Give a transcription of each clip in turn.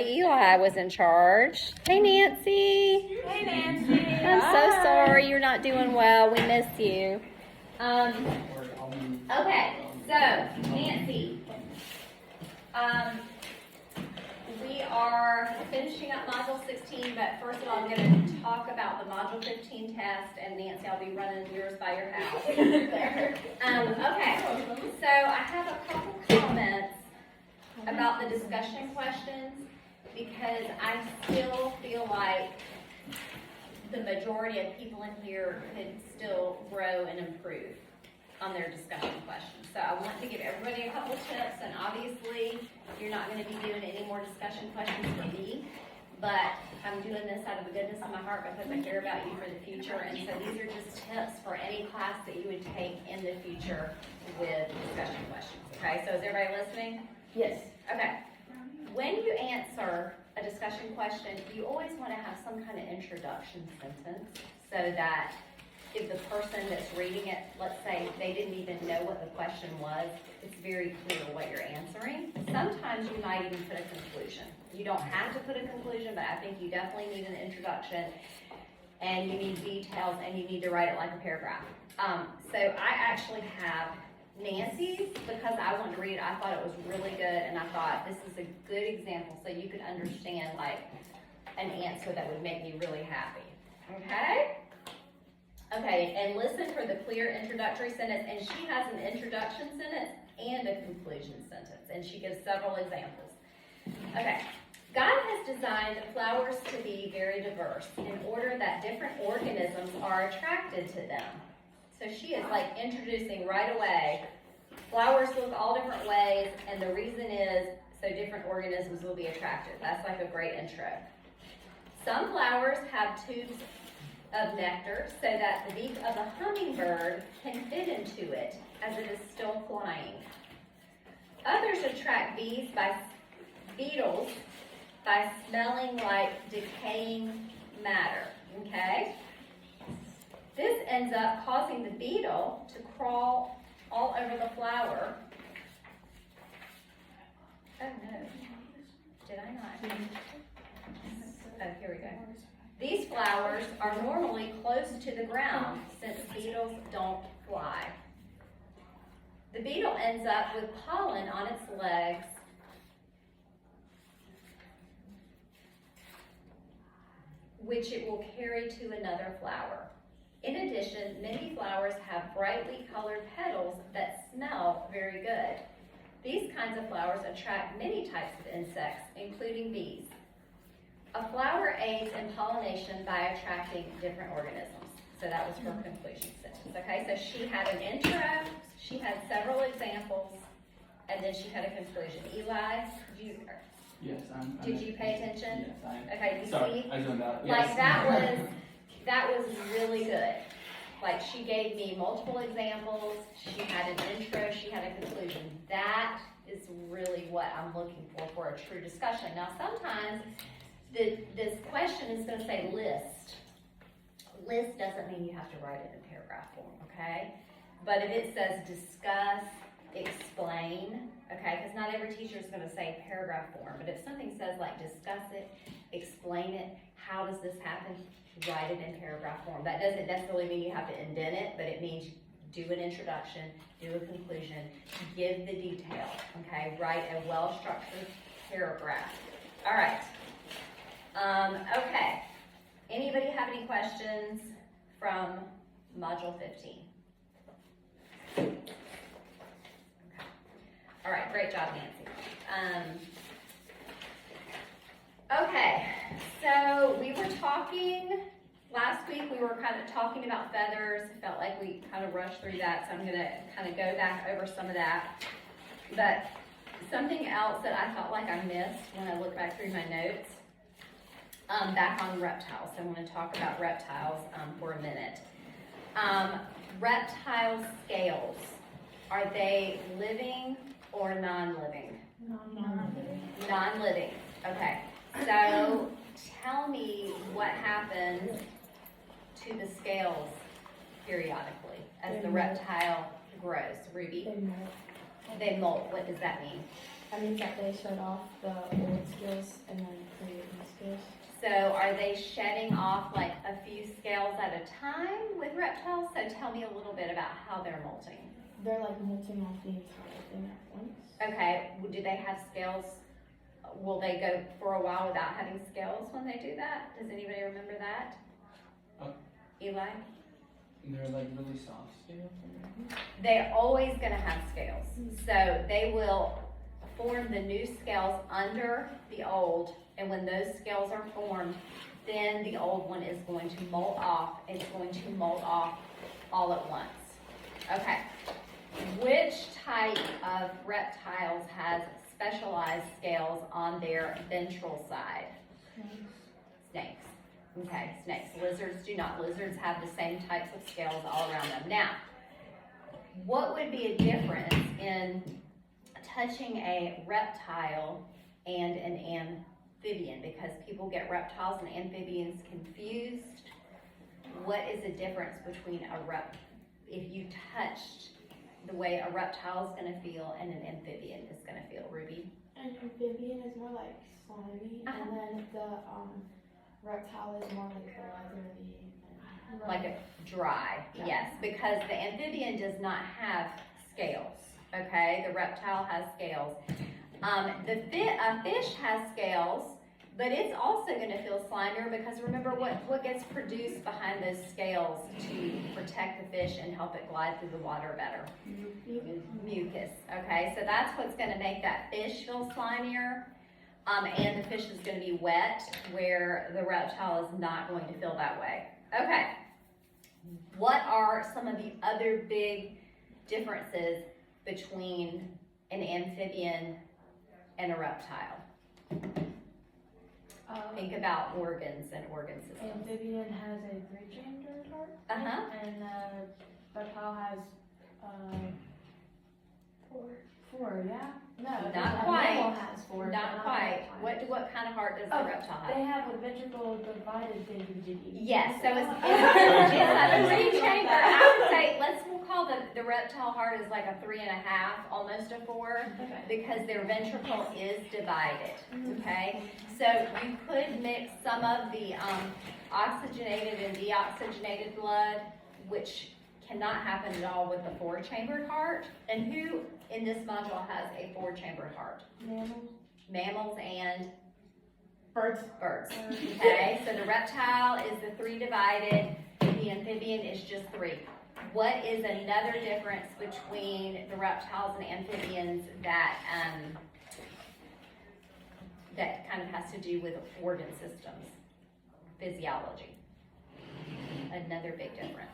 Eli was in charge. Hey, Nancy. Hey, Nancy. I'm so sorry you're not doing well. We miss you. Okay, so Nancy, we are finishing up Module 16, but first of all, I'm going to talk about the Module 15 test, and Nancy, I'll be running yours by your house. Okay, so I have a couple comments about the discussion questions, because I still feel like the majority of people in here could still grow and improve on their discussion questions. So I want to give everybody a couple tips, and obviously you're not going to be doing any more discussion questions for me, but I'm doing this out of the goodness of my heart because I care about you for the future, and so these are just tips for any class that you would take in the future with discussion questions. Okay, so is everybody listening? Yes. Okay. When you answer a discussion question, you always want to have some kind of introduction sentence so that if the person that's reading it, let's say they didn't even know what the question was, it's very clear what you're answering. Sometimes you might even put a conclusion. You don't have to put a conclusion, but I think you definitely need an introduction, and you need details, and you need to write it like a paragraph. So I actually have Nancy's, because I wanted to read it. I thought it was really good, and I thought this is a good example so you could understand like an answer that would make me really happy. Okay? Okay, and listen for the clear introductory sentence, and she has an introduction sentence and a conclusion sentence, and she gives several examples. Okay, God has designed flowers to be very diverse in order that different organisms are attracted to them. So she is like introducing right away, flowers look all different ways, and the reason is so different organisms will be attracted. That's like a great intro. Some flowers have tubes of nectar so that the beak of the hummingbird can fit into it as it is still flying. Others attract beetles by smelling like decaying matter, okay? This ends up causing the beetle to crawl all over the flower. Oh no, did I not? Oh, here we go. These flowers are normally close to the ground since beetles don't fly. The beetle ends up with pollen on its legs, which it will carry to another flower. In addition, many flowers have brightly colored petals that smell very good. These kinds of flowers attract many types of insects, including bees. A flower aids in pollination by attracting different organisms. So that was her conclusion sentence. Okay, so she had an intro, she had several examples, and then she had a conclusion. Eli, Yes, did you pay attention? Yes, I am. Okay, you Sorry, see? I zoned out. Like Yes. that was really good. Like she gave me multiple examples, she had an intro, she had a conclusion. That is really what I'm looking for a true discussion. Now sometimes this question is going to say list. List doesn't mean you have to write it in paragraph form, okay? But if it says discuss, explain, okay, because not every teacher is going to say paragraph form, but if something says like discuss it, explain it, how does this happen, write it in paragraph form. That doesn't necessarily mean you have to indent it, but it means do an introduction, do a conclusion, give the detail, okay? Write a well-structured paragraph. All right. Okay. Anybody have any questions from Module 15? Okay. All right, great job, Nancy. Okay, so we were talking, last week we were kind of talking about feathers. It felt like we kind of rushed through that, so I'm going to kind of go back over some of that. But something else that I felt like I missed when I look back through my notes, back on reptiles. So I'm going to talk about reptiles for a minute. Reptile scales, are they living or non-living? Non-living. Non-living, okay. So tell me what happens to the scales periodically as the reptile grows. Ruby? They molt. They molt. What does that mean? That means that they shut off the old skills and then create new skills. So are they shedding off like a few scales at a time with reptiles? So tell me a little bit about how they're molting. They're like molting off the entire thing at once. Okay, do they have scales? Will they go for a while without having scales when they do that? Does anybody remember that? Eli? And they're like really soft scales. They're always gonna have scales. So they will form the new scales under the old, and when those scales are formed, then the old one is going to molt off. It's going to molt off all at once. Okay. Which type of reptiles has specialized scales on their ventral side? Snakes. Okay, snakes. Lizards do not. Lizards have the same types of scales all around them. Now, what would be a difference in touching a reptile and an amphibian? Because people get reptiles and amphibians confused. What is the difference between if you touched the way a reptile is going to feel and an amphibian is going to feel? Ruby? An amphibian is more like slimy, Uh-huh. and then the reptile is more like leathery. Like a dry, Yeah. yes, because the amphibian does not have scales, okay? The reptile has scales. A fish has scales, but it's also gonna feel slimier because remember what gets produced behind those scales to protect the fish and help it glide through the water better? Mucus, okay? So that's what's gonna make that fish feel slimier. And the fish is gonna be wet, where the reptile is not going to feel that way. Okay. What are some of the other big differences between an amphibian and a reptile? Think about organs and organ systems. Amphibian has a 3-chambered heart, Uh-huh. and reptile has 4. Yeah. No, Not the quite. mammal has 4. but Not quite. reptile. What kind of heart does the Oh, reptile They have? have a ventricle divided thingy-jiggy. Yes, so it's a 3-chamber. I would say, we'll call the reptile heart is like a 3.5, almost a 4. Okay. Because their ventricle is divided, okay? So you could mix some of the oxygenated and deoxygenated blood, which cannot happen at all with the 4-chambered heart. And who in this module has a 4-chambered heart? Mammals. Mammals and Birds. birds, okay? So the reptile is the 3 divided, the amphibian is just 3. What is another difference between the reptiles and amphibians that kind of has to do with organ systems, physiology? Another big difference.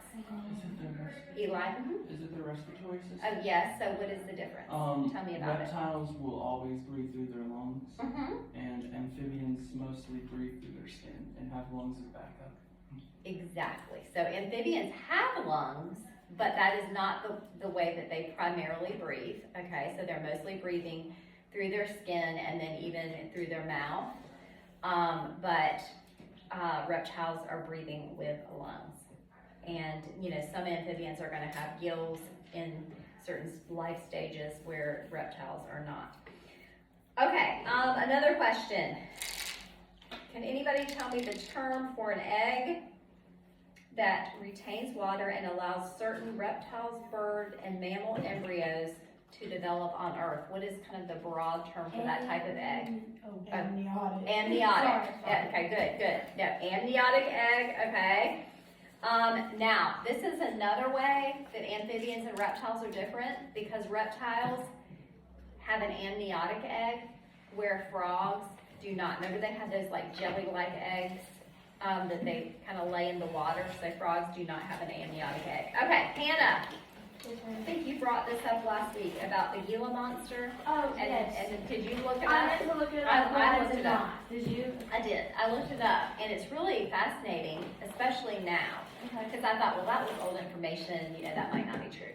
Eli? Is it the respiratory system? Oh, yes, so what is the difference? Tell me about it. Reptiles will always breathe through their lungs, Mm-hmm. and amphibians mostly breathe through their skin and have lungs as backup. Exactly. So amphibians have lungs, but that is not the way that they primarily breathe. Okay, so they're mostly breathing through their skin and then even through their mouth. But reptiles are breathing with lungs. And, some amphibians are going to have gills in certain life stages where reptiles are not. Okay, another question. Can anybody tell me the term for an egg that retains water and allows certain reptiles, bird, and mammal embryos to develop on Earth? What is kind of the broad term for that type of egg? Amniotic. Amniotic. Sorry. Okay, good. No, amniotic egg, okay. Now, this is another way that amphibians and reptiles are different because reptiles have an amniotic egg where frogs do not. Remember they have those like jelly-like eggs that they kind of lay in the water, so frogs do not have an amniotic egg. Okay, Hannah, I think you brought this up last week about the Gila monster. Oh, And, yes. and did you look it I up? meant to look it I up, but I looked did it up. not. Did you? I did. I looked it up, and it's really fascinating, especially now, because I thought, well, that was old information, that might not be true.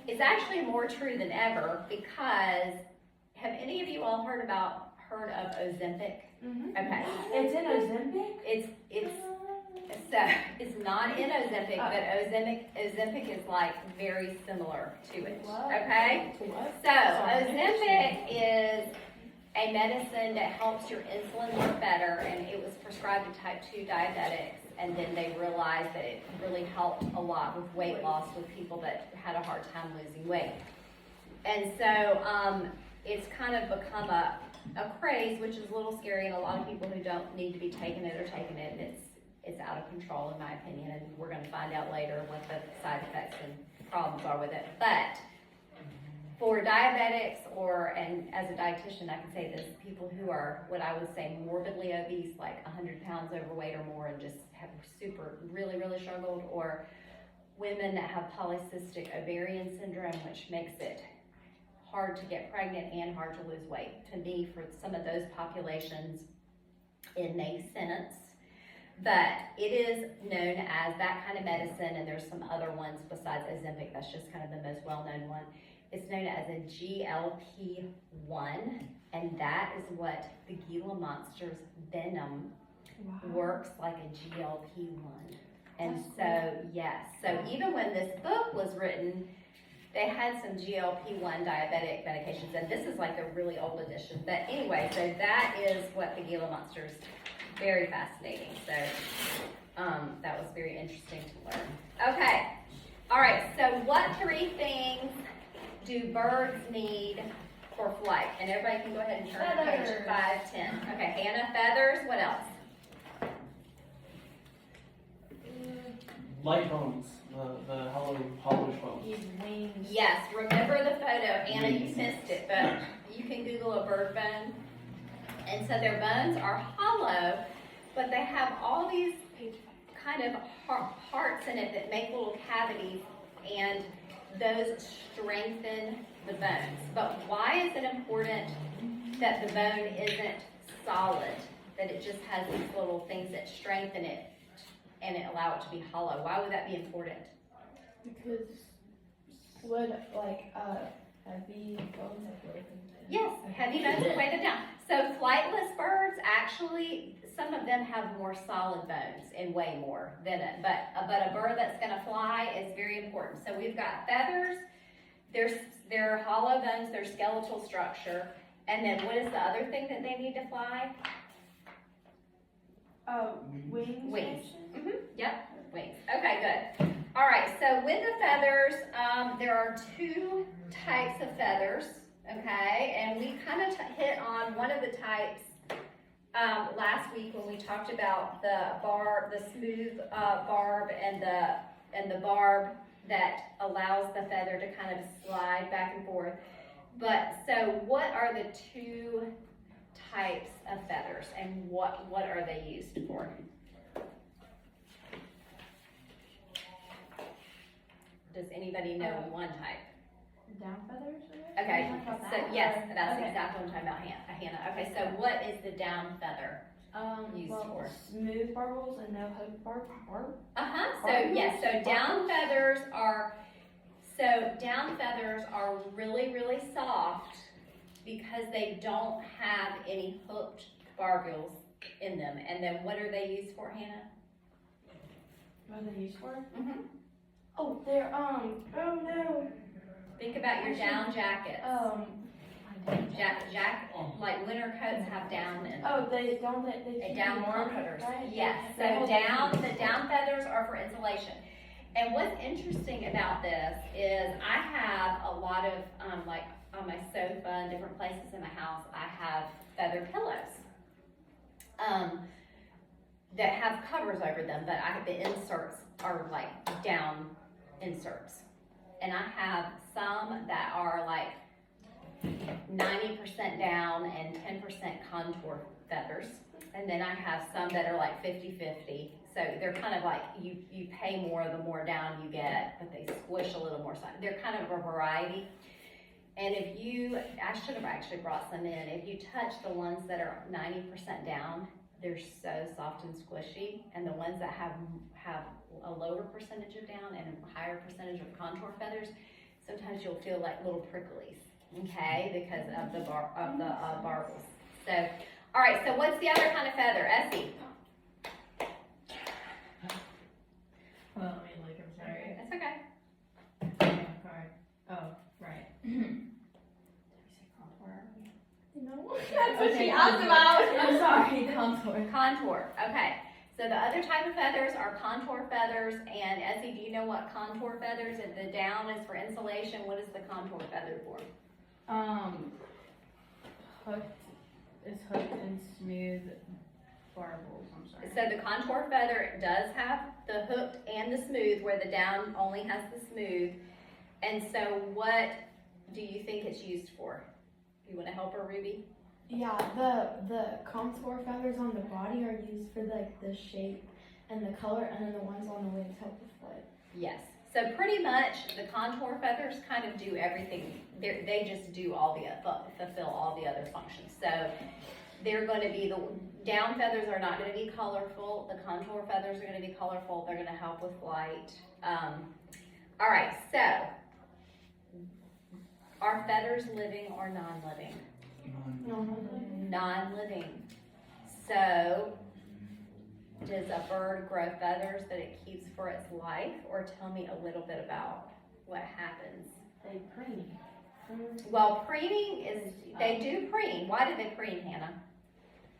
It's actually more true than ever because have any of you all heard of Ozempic? Mm-hmm. Okay. It's in Ozempic? It's So it's not in Ozempic, but Ozempic is like very similar to it, okay? What? So Ozempic is a medicine that helps your insulin work better, and it was prescribed to type 2 diabetics, and then they realized that it really helped a lot with weight loss with people that had a hard time losing weight. And so it's kind of become a craze, which is a little scary, and a lot of people who don't need to be taking it are taking it, and it's out of control in my opinion, and we're gonna find out later what the side effects and problems are with it. But for diabetics and as a dietitian, I can say this, people who are what I would say morbidly obese, like 100 pounds overweight or more, and just have really, really struggled, or women that have polycystic ovarian syndrome, which makes it hard to get pregnant and hard to lose weight. To me, for some of those populations, it makes sense. But it is known as that kind of medicine, and there's some other ones besides Ozempic, that's just kind of the most well-known one. It's known as a GLP-1, and that is what the Gila Monster's venom works like a GLP-1. And so, yes, so even when this book was written, they had some GLP-1 diabetic medications, and this is like a really old edition. But anyway, so that is what the Gila Monster's, very fascinating. So that was very interesting to learn. Okay, all right, so what 3 things do birds need for flight? And everybody can go ahead and turn to page 510. Okay, Hannah, feathers, what else? Light bones, the hollowish bones. His wings. Yes, remember the photo. Anna, you missed it, but you can Google a bird bone. And so their bones are hollow, but they have all these kind of parts in it that make little cavities, and those strengthen the bones. But why is it important that the bone isn't solid, that it just has these little things that strengthen it and it allow it to be hollow? Why would that be important? Because would heavy bones like broken? Yes, heavy bones will weigh them down. So flightless birds, actually, some of them have more solid bones and weigh more than it. But a bird that's gonna fly is very important. So we've got feathers, their hollow bones, their skeletal structure, and then what is the other thing that they need to fly? Wings. Wings. Yep, wings. Okay, good. All right, so with the feathers, there are 2 types of feathers, okay? And we kind of hit on one of the types last week when we talked about the smooth barb and the barb that allows the feather to kind of slide back and forth. But so what are the 2 types of feathers, and what are they used for? Does anybody know one type? Down feathers? Okay, Talk about so that? yes, that's Okay. exactly what I'm talking about, Hannah. Okay, so what is the down feather used for? Smooth barbels and no hook barb. So yes, so down feathers are really, really soft because they don't have any hooked barbules in them. And then what are they used for, Hannah? What are they used for? Mm-hmm. Oh, they're oh no. Think about your down jackets. Like winter coats have down in them. Oh, they don't they A down warm, comforters. right? Yes, so the down feathers are for insulation. And what's interesting about this is I have a lot of, like on my sofa and different places in my house, I have feather pillows that have covers over them, but the inserts are like down inserts. And I have some that are like 90% down and 10% contour feathers. And then I have some that are like 50-50. So they're kind of like, you pay more the more down you get, but they squish a little more. They're kind of a variety. And I should have actually brought some in. If you touch the ones that are 90% down, they're so soft and squishy. And the ones that have a lower percentage of down and a higher percentage of contour feathers, sometimes you'll feel like little pricklies, okay, because of the barbels. So, all right, so what's the other kind of feather? Essie? what she they asked do. about. I'm sorry, contour. Contour, okay. So the other type of feathers are contour feathers, and Essie, do you know what contour feathers, if the down is for insulation, what is the contour feather for? Hooked, it's hooked and smooth barbels, I'm sorry. So the contour feather does have the hooked and the smooth, where the down only has the smooth. And so what do you think it's used for? You wanna help her, Ruby? Yeah, the contour feathers on the body are used for like the shape and the color, and then the ones on the wings help with flight. Yes. So pretty much the contour feathers kind of do everything. They just do all the, fulfill all the other functions. So they're going to be, the down feathers are not going to be colorful. The contour feathers are going to be colorful. They're going to help with flight. All right, so are feathers living or non-living? Non-living. So does a bird grow feathers that it keeps for its life? Or tell me a little bit about what happens. They preen. Well, preening is, they do preen. Why do they preen, Hannah?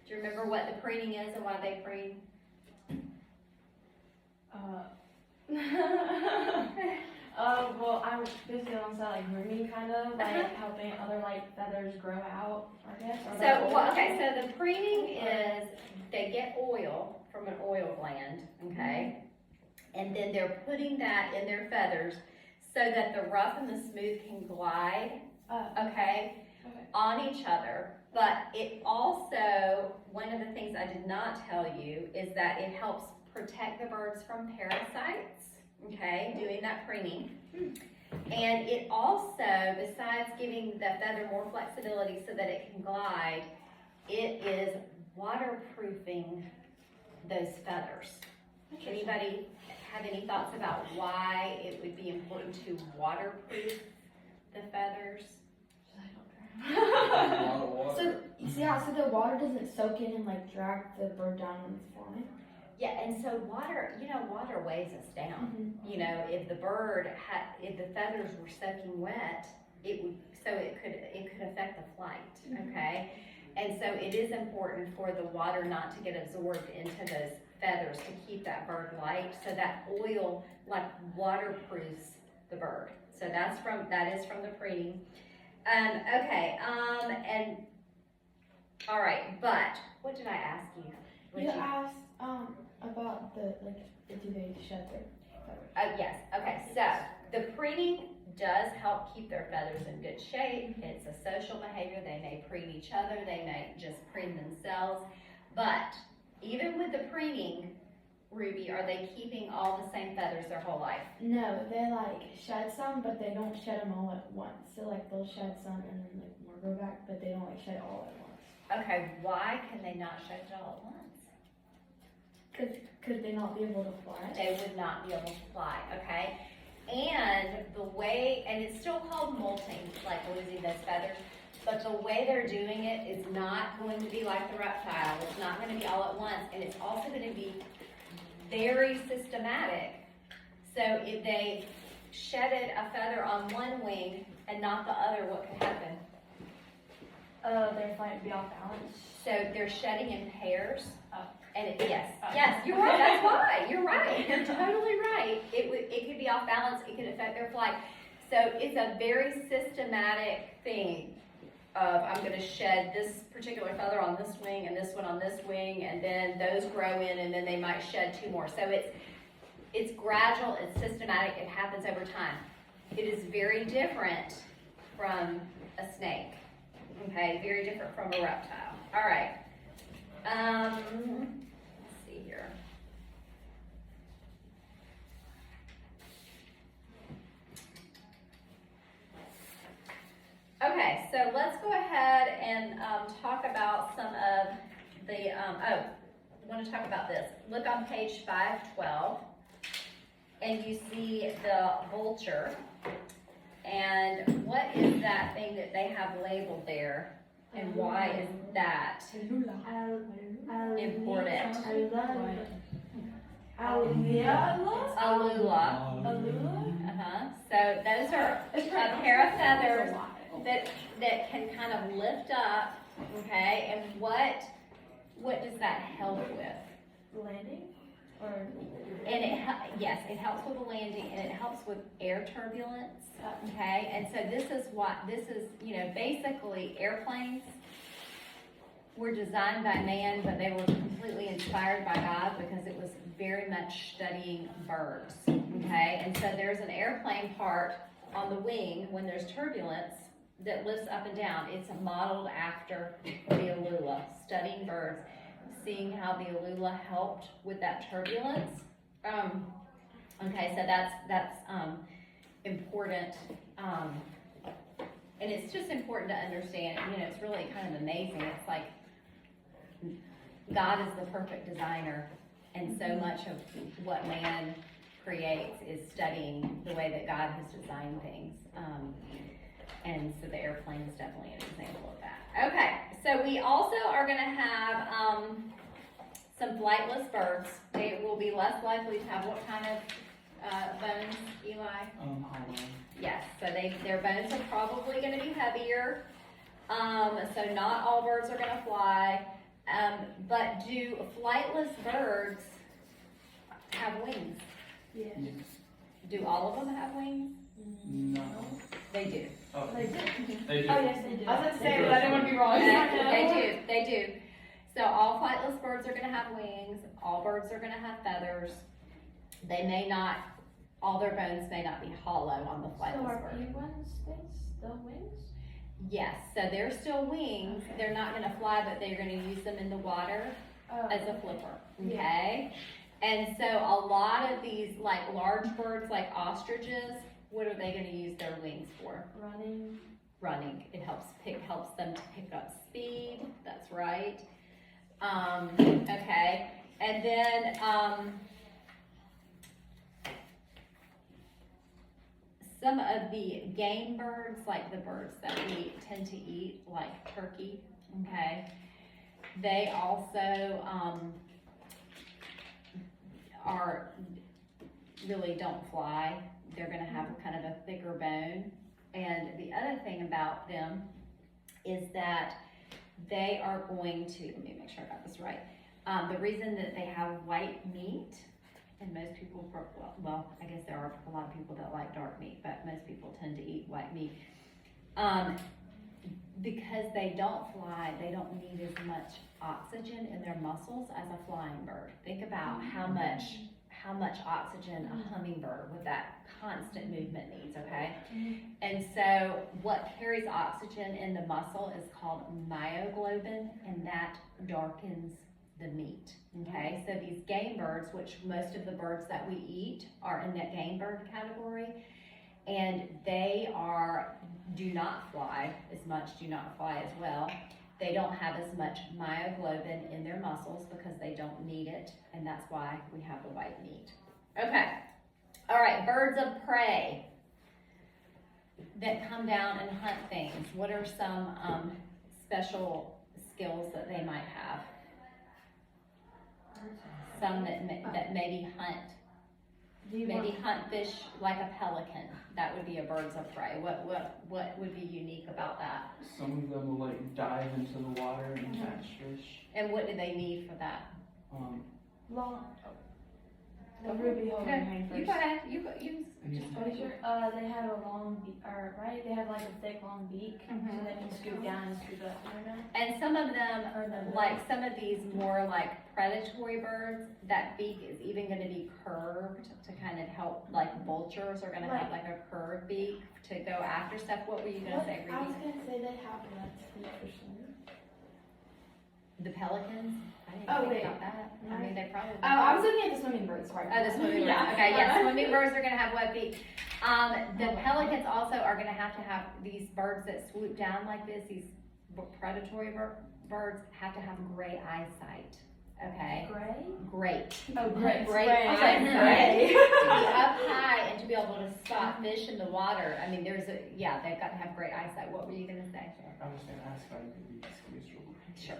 Do you remember what the preening is and why they preen? Well, I'm basically on the side like grooming, kind of like helping other like feathers grow out, I guess. Or So, well, okay, so the preening is they get oil from an oil gland, okay? And then they're putting that in their feathers so that the rough and the smooth can glide, okay, on each other. But it also, one of the things I did not tell you is that it helps protect the birds from parasites, okay, doing that preening. And it also, besides giving the feather more flexibility so that it can glide, it is waterproofing those feathers. Anybody have any thoughts about why it would be important to waterproof the feathers? So yeah, so the water doesn't soak in and like drag the bird down when it's flying. Yeah, and so water, water weighs us down. You know, if the if the feathers were soaking wet, it could affect the flight, okay? And so it is important for the water not to get absorbed into those feathers to keep that bird light, so that oil like waterproofs the bird. So that is from the preening. Okay, and all right, but what did I ask you? You asked about the do they shed their feathers? Yes, okay, so the preening does help keep their feathers in good shape. It's a social behavior. They may preen each other, they may just preen themselves. But even with the preening, Ruby, are they keeping all the same feathers their whole life? No, they like shed some, but they don't shed them all at once. So like they'll shed some and then like more grow back, but they don't like shed all at once. Okay, why can they not shed it all at once? Could they not be able to fly? They would not be able to fly, okay? And the way, and it's still called molting, like losing those feathers, but the way they're doing it is not going to be like the reptile. It's not going to be all at once, and it's also going to be very systematic. So if they shedded a feather on one wing and not the other, what could happen? Their flight would be off balance. So they're shedding in pairs. Yes, you're right. That's why. You're right. You're totally right. It could be off balance. It could affect their flight. So it's a very systematic thing of I'm going to shed this particular feather on this wing and this one on this wing, and then those grow in, and then they might shed two more. So it's gradual. It's systematic. It happens over time. It is very different from a snake. Okay, very different from a reptile. All right. Let's see here. Okay, so let's go ahead and talk about some of the, I want to talk about this. Look on page 512, and you see the vulture. And what is that thing that they have labeled there? And why is that important? Alula. So those are a pair of feathers that can kind of lift up okay? And what does that help with? Landing? Or? And yes, it helps with the landing, and it helps with air turbulence, okay? And so this is, basically airplanes were designed by man, but they were completely inspired by God because it was very much studying birds, okay? And so there's an airplane part on the wing when there's turbulence that lifts up and down. It's modeled after the Alula, studying birds, seeing how the Alula helped with that turbulence. Okay, so that's important, and it's just important to understand, it's really kind of amazing. It's like God is the perfect designer, and so much of what man creates is studying the way that God has designed things. And so the airplane is definitely an example of that. Okay, so we also are gonna have, some flightless birds. They will be less likely to have what kind of, bones, Eli? Hollow. Yes, so their bones are probably gonna be heavier. So not all birds are gonna fly. But do flightless birds have wings? Yes. Yes. Do all of them have wings? No. They do. Oh, They do. they do. Oh, yes, they do. I was about to say, but I didn't want to be wrong. They do. So all flightless birds are gonna have wings, all birds are gonna have feathers. They may not, all their bones may not be hollow on the So flightless are bird. penguins still wings? Yes, so they're still wings, they're not gonna fly, but they're gonna use them in the water Oh. as a flipper, Yeah. okay? And so a lot of these, like large birds like ostriches, what are they gonna use their wings for? Running. Running. It helps them to pick up speed, that's right. Okay, and then, some of the game birds, like the birds that we tend to eat, like turkey, okay, they also, really don't fly. They're gonna have kind of a thicker bone. And the other thing about them is that they are going to, let me make sure I got this right. The reason that they have white meat, and most people, well, I guess there are a lot of people that like dark meat, but most people tend to eat white meat. Because they don't fly, they don't need as much oxygen in their muscles as a flying bird. Think about how much oxygen a hummingbird with that constant movement needs, okay? And so what carries oxygen in the muscle is called myoglobin, and that darkens the meat, okay? So these game birds, which most of the birds that we eat are in that game bird category, and they do not fly as much, do not fly as well. They don't have as much myoglobin in their muscles because they don't need it, and that's why we have the white meat. Okay, all right, birds of prey that come down and hunt things. What are some special skills that they might have? Some that maybe hunt. Maybe hunt fish like a pelican. That would be a birds of prey. What would be unique about that? Some of them will like dive into the water and catch fish. And what do they need for that? Long. The ruby hold your hand first. You go ahead. You just Pretty sure, they have a long beak, or right? They have like a thick, long beak, so they can scoop down and scoop up. And some of them, like some of these more like predatory birds, that beak is even going to be curved to kind of help. Like vultures are going to have like a curved beak to go after stuff. What were you going to say, I was Ruby? going to say they have nuts in the ocean. The pelicans? I didn't Oh, think wait. about that. I mean, they probably. Oh, I was looking at the swimming birds part. Oh, the swimming birds. Yeah. Okay, yes, swimming birds are gonna have web beak. The pelicans also are gonna have these birds that swoop down like this, these predatory birds have to have great eyesight, okay? Gray? Great. Oh, great. Great I was like, eyesight. gray. To be up high and to be able to spot fish in the water, I mean, they've got to have great eyesight. What were you gonna say? I was gonna ask how you could be excused real quick. Sure.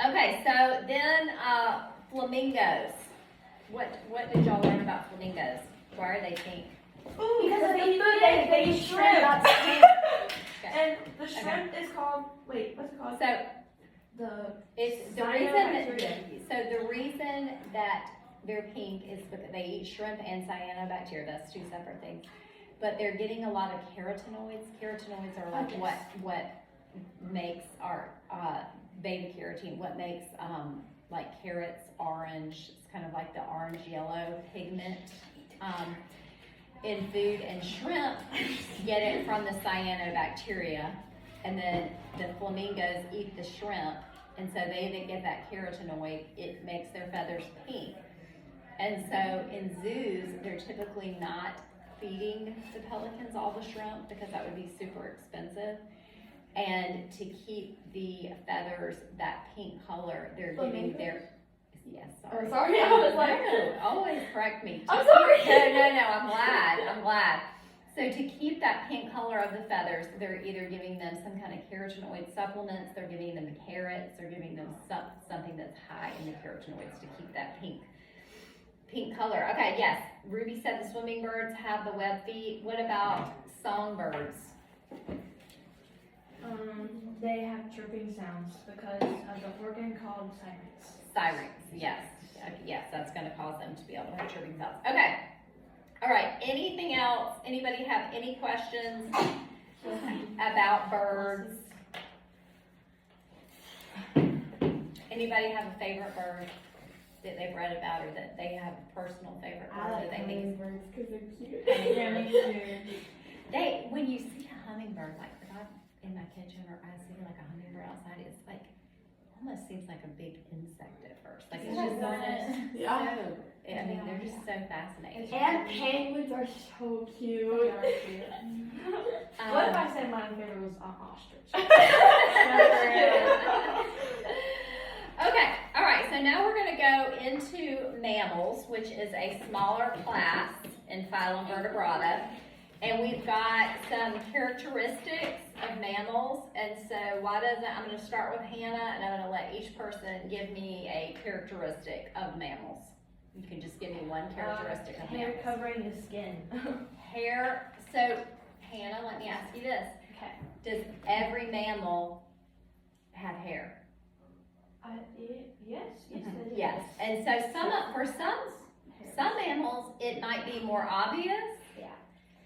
Okay, so then, flamingos. What did y'all learn about flamingos? Why are they pink? Ooh, because of the food they they eat shrimp. shrimp. That's And the shrimp is called, wait, what's it called? So The it's the Cyanobacteria. the reason that they're pink is because they eat shrimp and cyanobacteria. That's two separate things. But they're getting a lot of carotenoids. Carotenoids are like what makes our beta carotene. What makes like carrots orange. It's kind of like the orange yellow pigment in food. And shrimp get it from the cyanobacteria, and then the flamingos eat the shrimp, and so they get that carotenoid. It makes their feathers pink. And so in zoos, they're typically not feeding the pelicans all the shrimp because that would be super expensive. And to keep the feathers that pink color, they're giving their, yes, sorry. Oh, sorry, I was like, No, always correct me. I'm sorry. No, I'm glad. So to keep that pink color of the feathers, they're either giving them some kind of carotenoid supplements, they're giving them carrots, they're giving them something that's high in the carotenoids to keep that pink color. Okay, yes, Ruby said the swimming birds have the web feet. What about songbirds? They have chirping sounds because of the organ called sirens. Sirens, yes. Yes, that's gonna cause them to be able to have chirping sounds. Okay. All right, anything else? Anybody have any questions about birds? Anybody have a favorite bird that they've read about or that they have a personal favorite I bird like that they think? hummingbirds because they're cute. Yeah, me too. When you see a hummingbird, like if I'm in my kitchen or I see like a hummingbird outside, it's like, almost seems like a big insect at first. Like it's just so, Yeah. I mean, they're just so fascinating. And penguins are so cute. What if I said my favorite was an ostrich? Okay, all right, so now we're gonna go into mammals, which is a smaller class in phylum Vertebrata. And we've got some characteristics of mammals, and so I'm gonna start with Hannah, and I'm gonna let each person give me a characteristic of mammals. You can just give me one characteristic of Hair mammals. covering the skin. Hair, so Hannah, let me ask you this. Okay. Does every mammal have hair? Yes, yes, it is. Yes, and so for some mammals, it might be more obvious.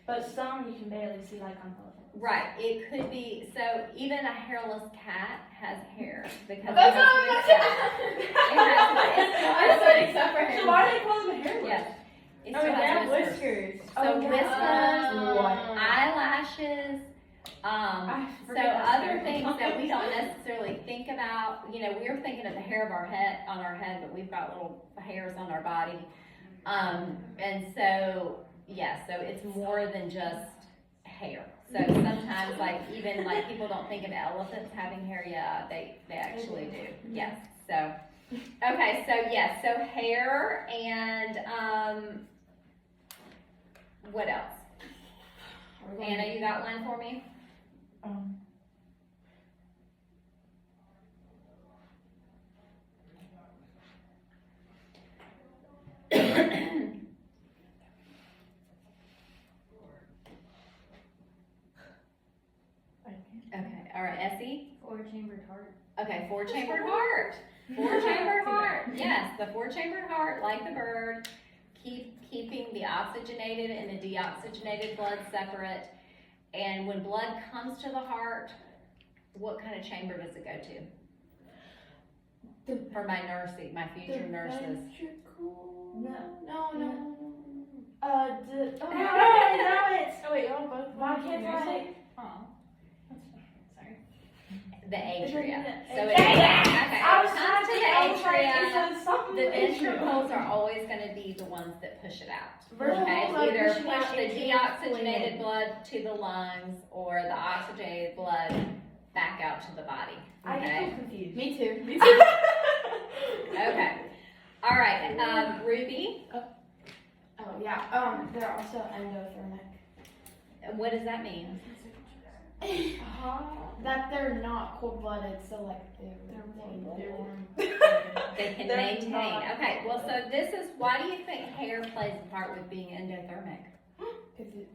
But some you can barely see, like on elephants. Right, it could be, so even a hairless cat has hair because That's it what has I said except for So why do they call them hairless? Yes. It I still mean, they has have whiskers. So whiskers, What? eyelashes, I so forget that's other terrible. things that we don't necessarily think about, we're thinking of the hair of our head, on our head, but we've got little hairs on our body. And so, yeah, so it's more than just hair. So sometimes, even people don't think of elephants having hair. Yeah, they actually do. Yes. So, okay. So yes. So hair and what else? Anna, you got one for me? Okay, all right, Essie? Four-chambered heart. Okay, four-chambered heart. Four-chambered heart, yes, the four-chambered heart, like the bird, keeping the oxygenated and the deoxygenated blood separate. And when blood comes to the heart, what kind of chamber does it go to? For my nursing, my future nurses. No. No, it's. Oh wait, y'all both. Why can't I say? Oh. Sorry. The atria. The So atria. it okay. I was It comes trying to to the I was like, atria. it says something The with atria. ventricles are always going to be the ones that push it out. Ventricles Okay, are either pushing push out the atria deoxygenated fluid. blood to the lungs or the oxygenated blood back out to the body. I Okay. get confused. Me too. Okay. All right. Ruby, Oh yeah. They're also endothermic. what does that mean? That they're not cold-blooded, so they're warm. They can They're maintain. not. Okay. Well, so this is why do you think hair plays a part with being endothermic? Because it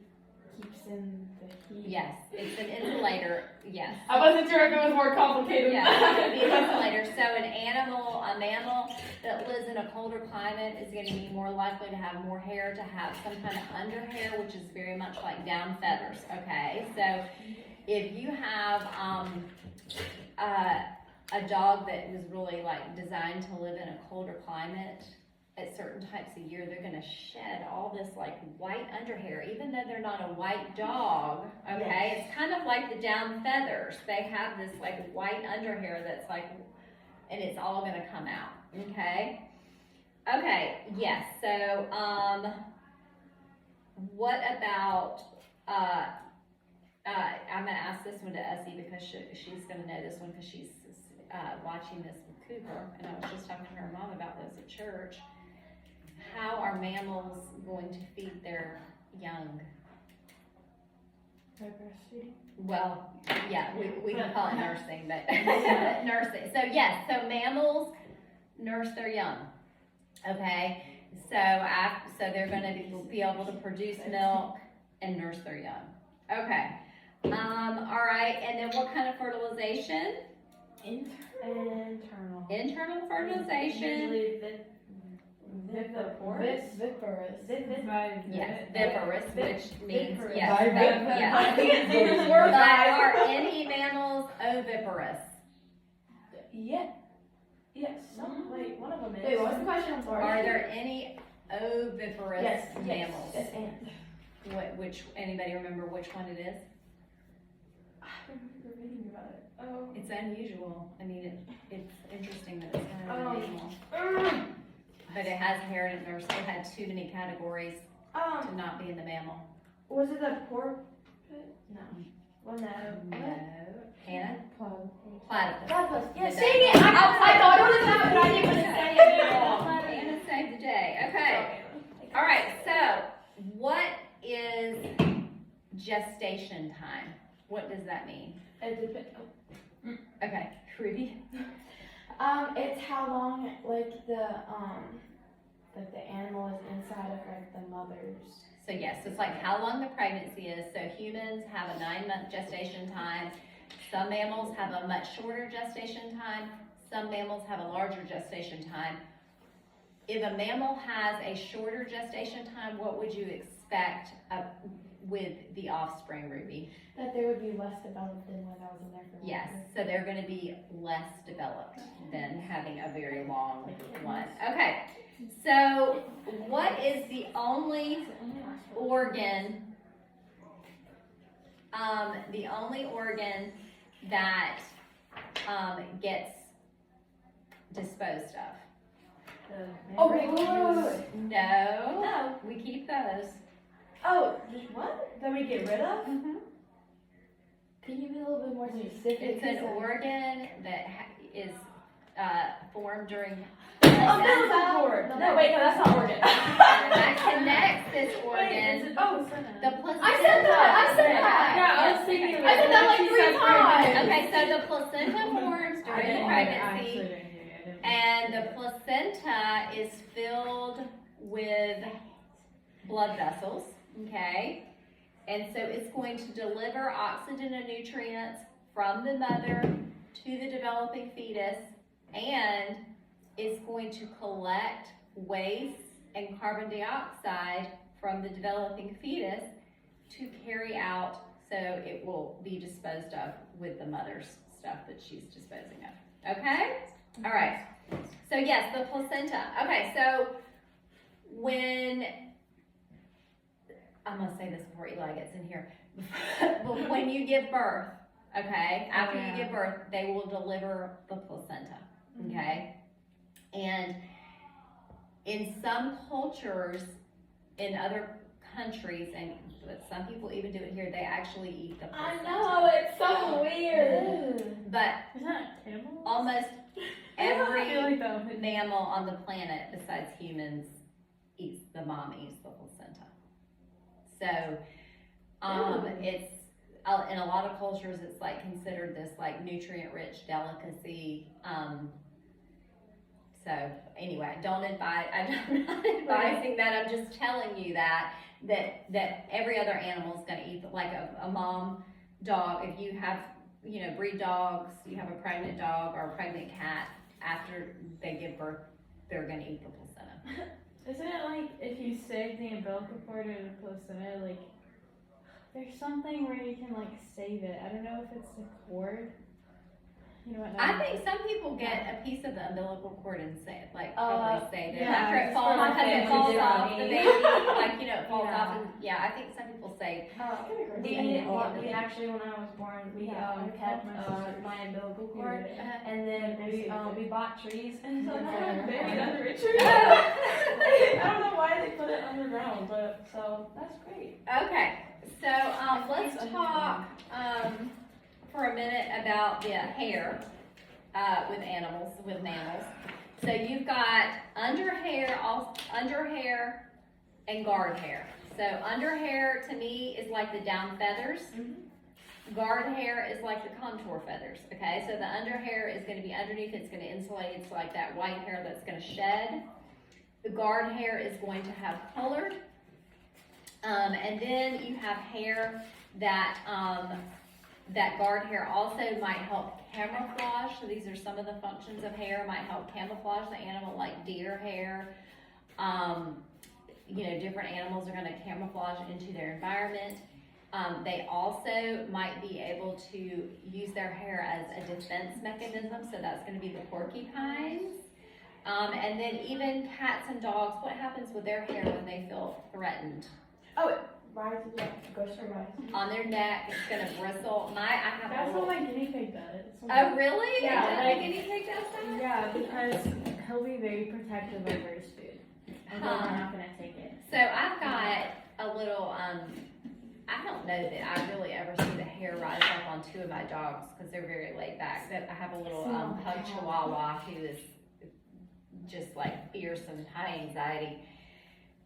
keeps in the heat. Yes, it's an insulator, yes. I wasn't sure if it was more complicated. Yeah, it's gonna be an insulator. So a mammal that lives in a colder climate is gonna be more likely to have more hair, to have some kind of underhair, which is very much like down feathers, okay? So if you have, a dog that was really like designed to live in a colder climate, at certain types of year, they're gonna shed all this like white underhair, even though they're not a white dog, okay? It's kind of like the down feathers. They have this like white underhair that's like, and it's all gonna come out, okay? Okay, yes, so, what about, I'm gonna ask this one to Essie because she's gonna know this one because she's, watching this with Cooper, and I was just talking to her mom about this at church. How are mammals going to feed their young? Breastfeeding. Well, yeah, we can call it nursing, but nursing. So yes, so mammals nurse their young. Okay, so they're going to be able to produce milk and nurse their young. Okay, all right, and then what kind of fertilization? Internal. Internal fertilization. Usually viviparous. Yes, viviparous, which means Viviparous. yes, yes. Viviparous. But are any mammals oviparous? Yeah. Yes. Wait, one of them is. Wait, what was the question? I'm sorry. Are there any oviparous Yes, mammals? Yes, and. Which, anybody remember which one it is? I remember reading about it. Oh. It's unusual. I mean, it's interesting that it's kind of Oh. unusual. But it has hair and it still had too many categories to not be in the mammal. Was it the porpoise? No. Well, no. No. Hannah? Platypus. Platypus. Platypus. Yes, The dang it! I thought it was that, but I didn't want to say it. Hannah saved the day. Okay. All right. So, what is gestation time? What does that mean? It depends. Okay, Ruby. It's how long, like the animal is inside of like the mother's. So yes, it's like how long the pregnancy is. So humans have a 9-month gestation time. Some mammals have a much shorter gestation time. Some mammals have a larger gestation time. If a mammal has a shorter gestation time, what would you expect with the offspring, Ruby? That they would be less developed than when I was in there for Yes, so they're going to be less developed than having a very long one. Okay, so what is the only organ, that gets disposed of? Oh, wait. No, No. we keep those. Oh, what? That we get rid of? Mhm. Can you be a little bit more specific? It's an organ that is formed during. Umbilical cord. No, wait, no, that's not organ. That connects this organ. The The placenta. I said that. Yeah, I was thinking of it. I said that like 3 times. Okay, so the placenta forms during the pregnancy, and the placenta is filled with blood vessels, okay? And so it's going to deliver oxygen and nutrients from the mother to the developing fetus, and it's going to collect waste and carbon dioxide from the developing fetus to carry out, so it will be disposed of with the mother's stuff that she's disposing of. Okay? All right. So yes, the placenta. Okay, so I'm gonna say this before Eli gets in here. But when you give birth, okay, after you give birth, they will deliver the placenta, okay? And in some cultures, in other countries, but some people even do it here, they actually eat the I placenta. know, it's so weird. But Is that cannibal? almost I every feel like that. mammal on the planet besides humans the mom eats the placenta. So, it's, in a lot of cultures, it's like considered this like nutrient-rich delicacy. So So anyway, I'm not advising that, I'm just telling you that every other animal is gonna eat, like a mom dog, if you have, breed dogs, you have a pregnant dog or a pregnant cat, after they give birth, they're gonna eat the placenta. Isn't it like if you save the umbilical cord or the placenta, like there's something where you can like save it. I don't know if it's the cord. You know what? I think some people get a piece of the umbilical cord and probably save it yeah, after it it's falls, for my because it family falls too. off the baby, it falls Yeah. off, and, I think some people save. We actually, when I was born, we kept my umbilical cord, and then we bought trees and So stuff. I have buried under a tree. I don't know why they put it underground, but so that's great. Okay, so, let's talk, for a minute about the hair, with mammals. So you've got under hair and guard hair. So under hair to me is like the down feathers. Guard hair is like the contour feathers, okay? So the under hair is gonna be underneath, it's gonna insulate, it's like that white hair that's gonna shed. The guard hair is going to have colored. And then you have hair that guard hair also might help camouflage. So these are some of the functions of hair, might help camouflage the animal, like deer hair. Different animals are gonna camouflage into their environment. They also might be able to use their hair as a defense mechanism, so that's gonna be the porcupines. And then even cats and dogs, what happens with their hair when they feel threatened? Rises up, goes for rise. On their neck, it's gonna bristle. I have That's a what little. my guinea pig does. Oh, really? Yeah, Is that like- the guinea pig does that? Yeah, because he'll be very protective over his food. And then I'm not gonna take it. So I've got a little, I don't know that I really ever see the hair rise up on two of my dogs because they're very laid back. So I have a little pug chihuahua who is just like fierce and high anxiety.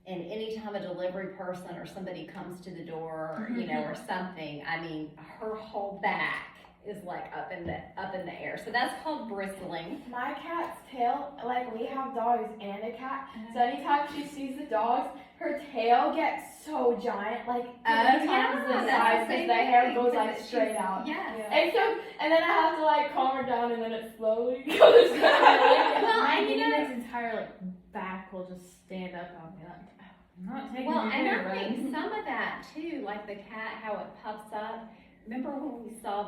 And anytime a delivery person or somebody comes to the door, or something, I mean, her whole back is like up in the air. So that's called bristling. My cat's tail, like we have dogs and a cat, so anytime she sees the dogs, her tail gets so giant, like 3 times the size, because the hair goes like straight out. Yes. And then I have to like calm her down, and then it slowly goes down. Well, My and guinea pig's entire back will just stand up on me. Like, I'm not taking Well, your and hair, I buddy. think some of that too, like the cat, how it puffs up. Remember when we saw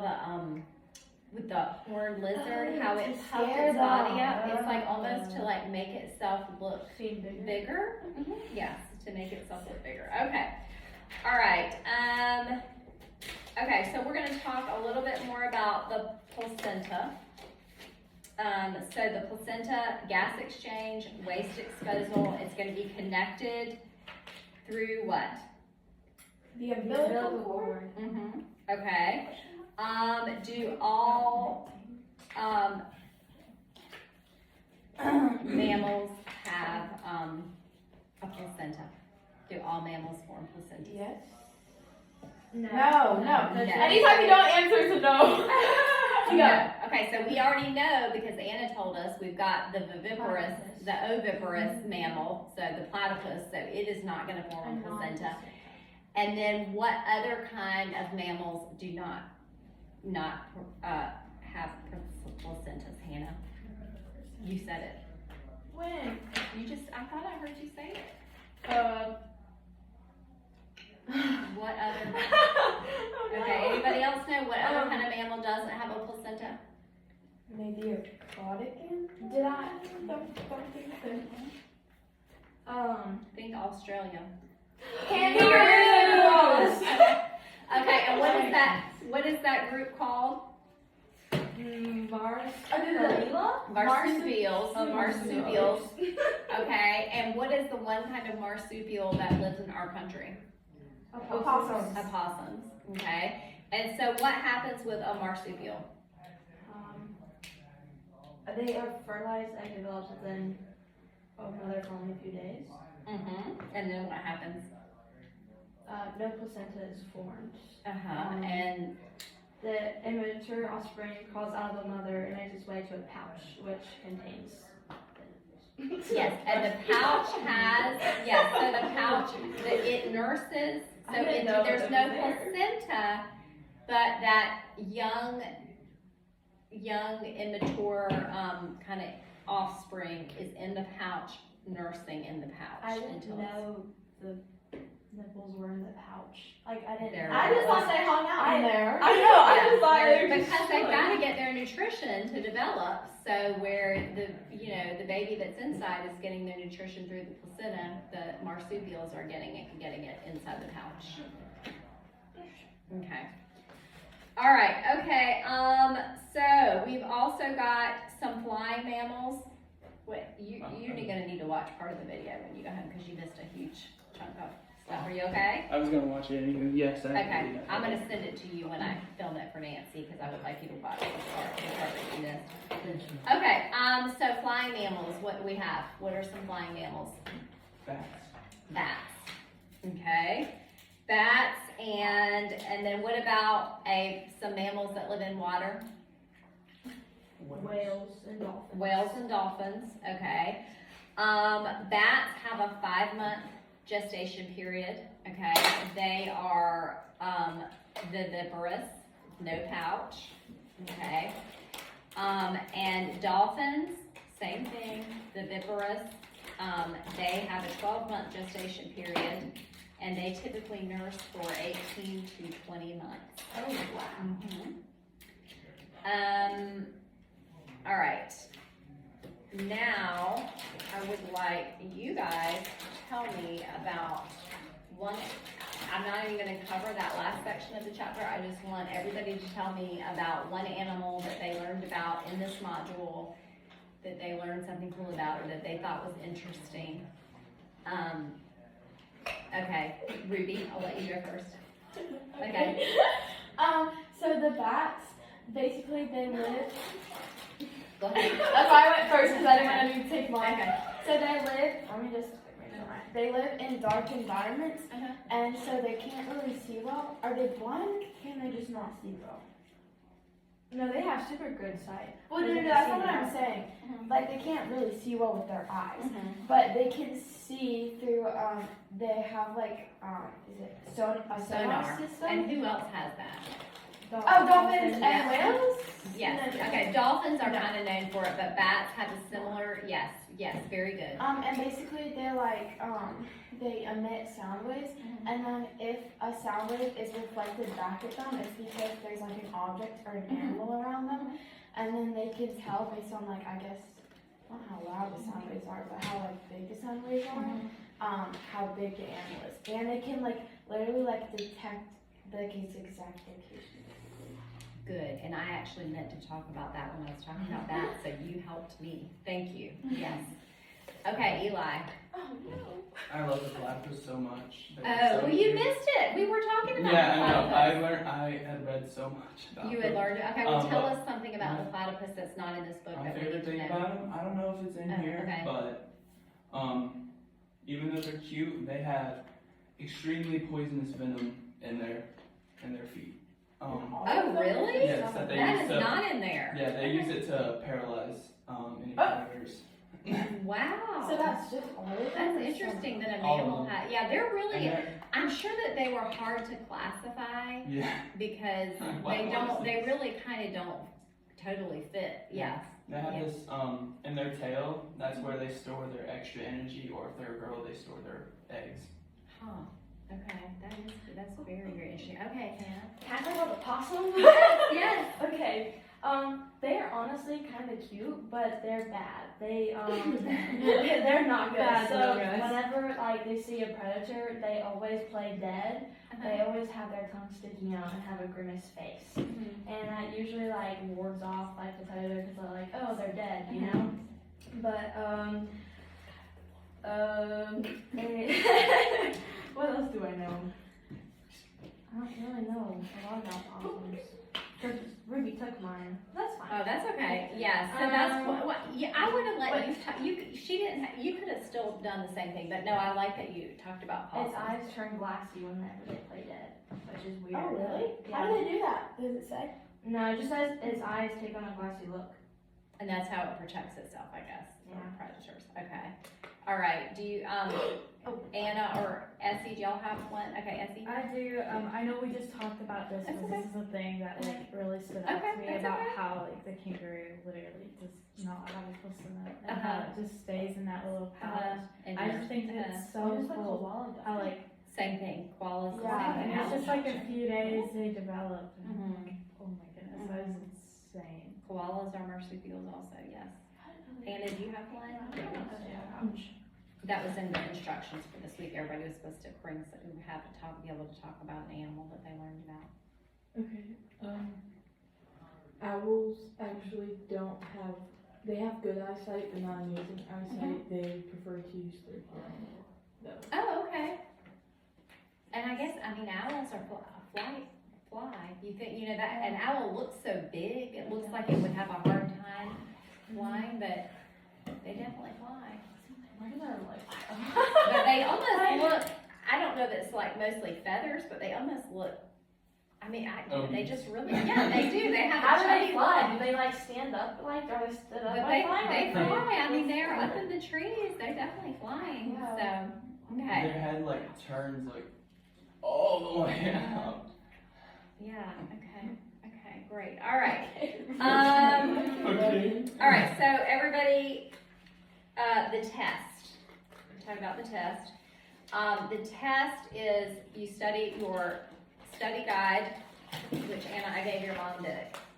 with the horned lizard, how it to puffed scare its body them. up? It's like almost to like make itself look Seem bigger. bigger. Yes, to make itself look bigger. Okay. All right. Okay, so we're going to talk a little bit more about the placenta. So the placenta, gas exchange, waste disposal, it's going to be connected through what? The umbilical cord. Okay. Do all mammals have a placenta? Do all mammals form placentas? Yes. No. No. No. Anytime you don't answer, it's a no. No. Okay, so we already know because Anna told us we've got the viviparous, the oviparous mammal, so the platypus, so it is not going to form a placenta. And then what other kind of mammals do not have placentas, Hannah? You said it. When? I thought I heard you say it. What other? Okay, anybody else know what other kind of mammal doesn't have a placenta? Maybe a caudican? Did I? Don't think so. Think Australia. Kangaroos! Okay, and what is that group called? Marsupials. Marsupials. Okay, and what is the one kind of marsupial that lives in our country? Opossums. Opossums. Okay, and so what happens with a marsupial? They are fertilized, egg develops within mother for only a few days. And then what happens? No placenta is formed. And The immature offspring crawls out of the mother and makes its way to a pouch, which contains Yes, and the pouch has, yes, so the pouch, it nurses, so I didn't know there's that no was there. placenta, but that young, immature, kind of offspring is in the pouch, nursing in the pouch. I didn't until know the nipples were in the pouch. Like I didn't. They're- I just thought they hung out in there. I know. I Yes, just thought they're- they were just because they've chilling. got to get their nutrition to develop. So where the baby that's inside is getting their nutrition through the placenta, the marsupials are getting it inside the pouch. Okay. All right. Okay. So we've also got some flying mammals. Wait, you're gonna need to watch part of the video when you go home because you missed a huge chunk of stuff. Are you okay? I was gonna watch it anyway. Yes, I Okay, I'm gonna send it to you when I film it for Nancy, because I would like you to watch the part that you missed. Okay, so flying mammals, what do we have? What are some flying mammals? Bats. Bats. Okay, bats, and then what about some mammals that live in water? Whales and dolphins. Whales and dolphins, okay. Bats have a 5-month gestation period, okay. They are viviparous, no pouch, okay. And dolphins, same thing, viviparous. They have a 12-month gestation period, and they typically nurse for 18 to 20 months. Oh wow. All right. Now, I would like you guys to tell me about one. I'm not even going to cover that last section of the chapter. I just want everybody to tell me about one animal that they learned about in this module, that they learned something cool about, or that they thought was interesting. Okay, Ruby, I'll let you go first. Okay. So the bats, basically they live. Go ahead. That's why I went first because I didn't want to take mine. Okay. So they live. Let me just. They live in dark environments, and so they can't really see well. Are they blind? Can they just not see well? No, they have super good sight. Well, no, that's not what I'm saying. Like they can't really see well with their eyes, but they can see through. They have like is it a sonar Sonar. system? And who else has that? Oh, dolphins Yeah. and whales. Yes, okay, dolphins are kind of known for it, but bats have a similar, yes, very good. And basically they're like they emit sound waves, and then if a sound wave is reflected back at them, it's because there's like an object or an animal around them, and then they can tell based on like I guess not how loud the sound waves are, but how like big the sound waves are, how big the animal is, and they can like literally like detect like its exact location. Good, and I actually meant to talk about that when I was talking about bats, so you helped me, thank you, yes. Okay, Eli. Oh no. I love the platypus so much. They're Oh, so well, you cute. missed it, we were talking about Yeah, the I know. platypus. I had read so much about You them. had learned, okay, well, tell but us something about the platypus that's not in this book My that we favorite need thing to know. about them, I don't know if it's in Oh, here, okay. but even though they're cute, they have extremely poisonous venom in their feet. Oh, really? Yes, that they That use is to. not in there. Yeah, they use it to paralyze any Oh. predators. Wow. So that's just all of them? That's or interesting that a All of mammal them. has, yeah, they're And really, they're, I'm sure that they were hard to classify yeah, because Like they don't, monsters. they really kind of don't totally fit, yes. they have Yeah. this in their tail. That's where they store their extra energy, or if they're a girl, they store their eggs. Huh, okay, that's very, very interesting. Okay, Hannah. Can I talk about the possum? Yes. Okay. They are honestly kind of cute, but they're bad. They they're not good. Bad So little guys. whenever like they see a predator, they always play dead. They always have their tongue sticking out and have a grimace face, and that usually like wards off like the predator because they're like, oh, they're dead, you know. But what else do I know? I don't really know a lot about possums. Because Ruby took mine. That's fine. Oh, that's okay, yeah, so that's, what, yeah, I would have let she didn't, you could have still done the same thing, but no, I like that you talked about possums. Its eyes turn glassy whenever they play dead, which is weird. Oh really? Yeah. How do they do that? Does it say? No, it just says its eyes take on a glassy look. And that's how it protects itself, I guess, from Yeah. predators. Okay. All right. Do you, Anna or Essie, do y'all have one? Okay, Essie? I do. I know we just talked about this, That's but okay. this is a thing that like really stood out Okay, to me that's about okay. how like the kangaroo literally does not have a placenta and Uh-huh. how it just stays in that little pouch. And I yours? just think Uh-huh. it's so cool. koala How like Same thing. Koalas. yeah, and it's just like a few days Mm-hmm. they develop. And I'm Mhm. like, oh my goodness, that is insane. Koalas are marsupials also, yes. Anna, do you have one? Ouch. That was in the instructions for this week. Everybody was supposed to bring, be able to talk about an animal that they learned about. Okay. Owls actually don't have. They have good eyesight, but not amazing eyesight. They prefer to use their hearing. Though. Oh, okay. And I guess, owls are fly. You think, that an owl looks so big, it looks like it would have a hard time flying, but they definitely fly. Look at their legs. But they almost look, I don't know that it's like mostly feathers, but they almost look, they just really, yeah, they do. They have How a do they chubby fly? look. Do they like stand up? Like, are they stood up? But while flying? they Or fly. They're up in the trees. They're definitely flying. Yeah. So, okay. Their head like turns like all the way out. Yeah. Okay. Great. All right. Okay. All right. So everybody, the test. We're talking about the test. The test is you study your study guide, which Anna, I gave your mom the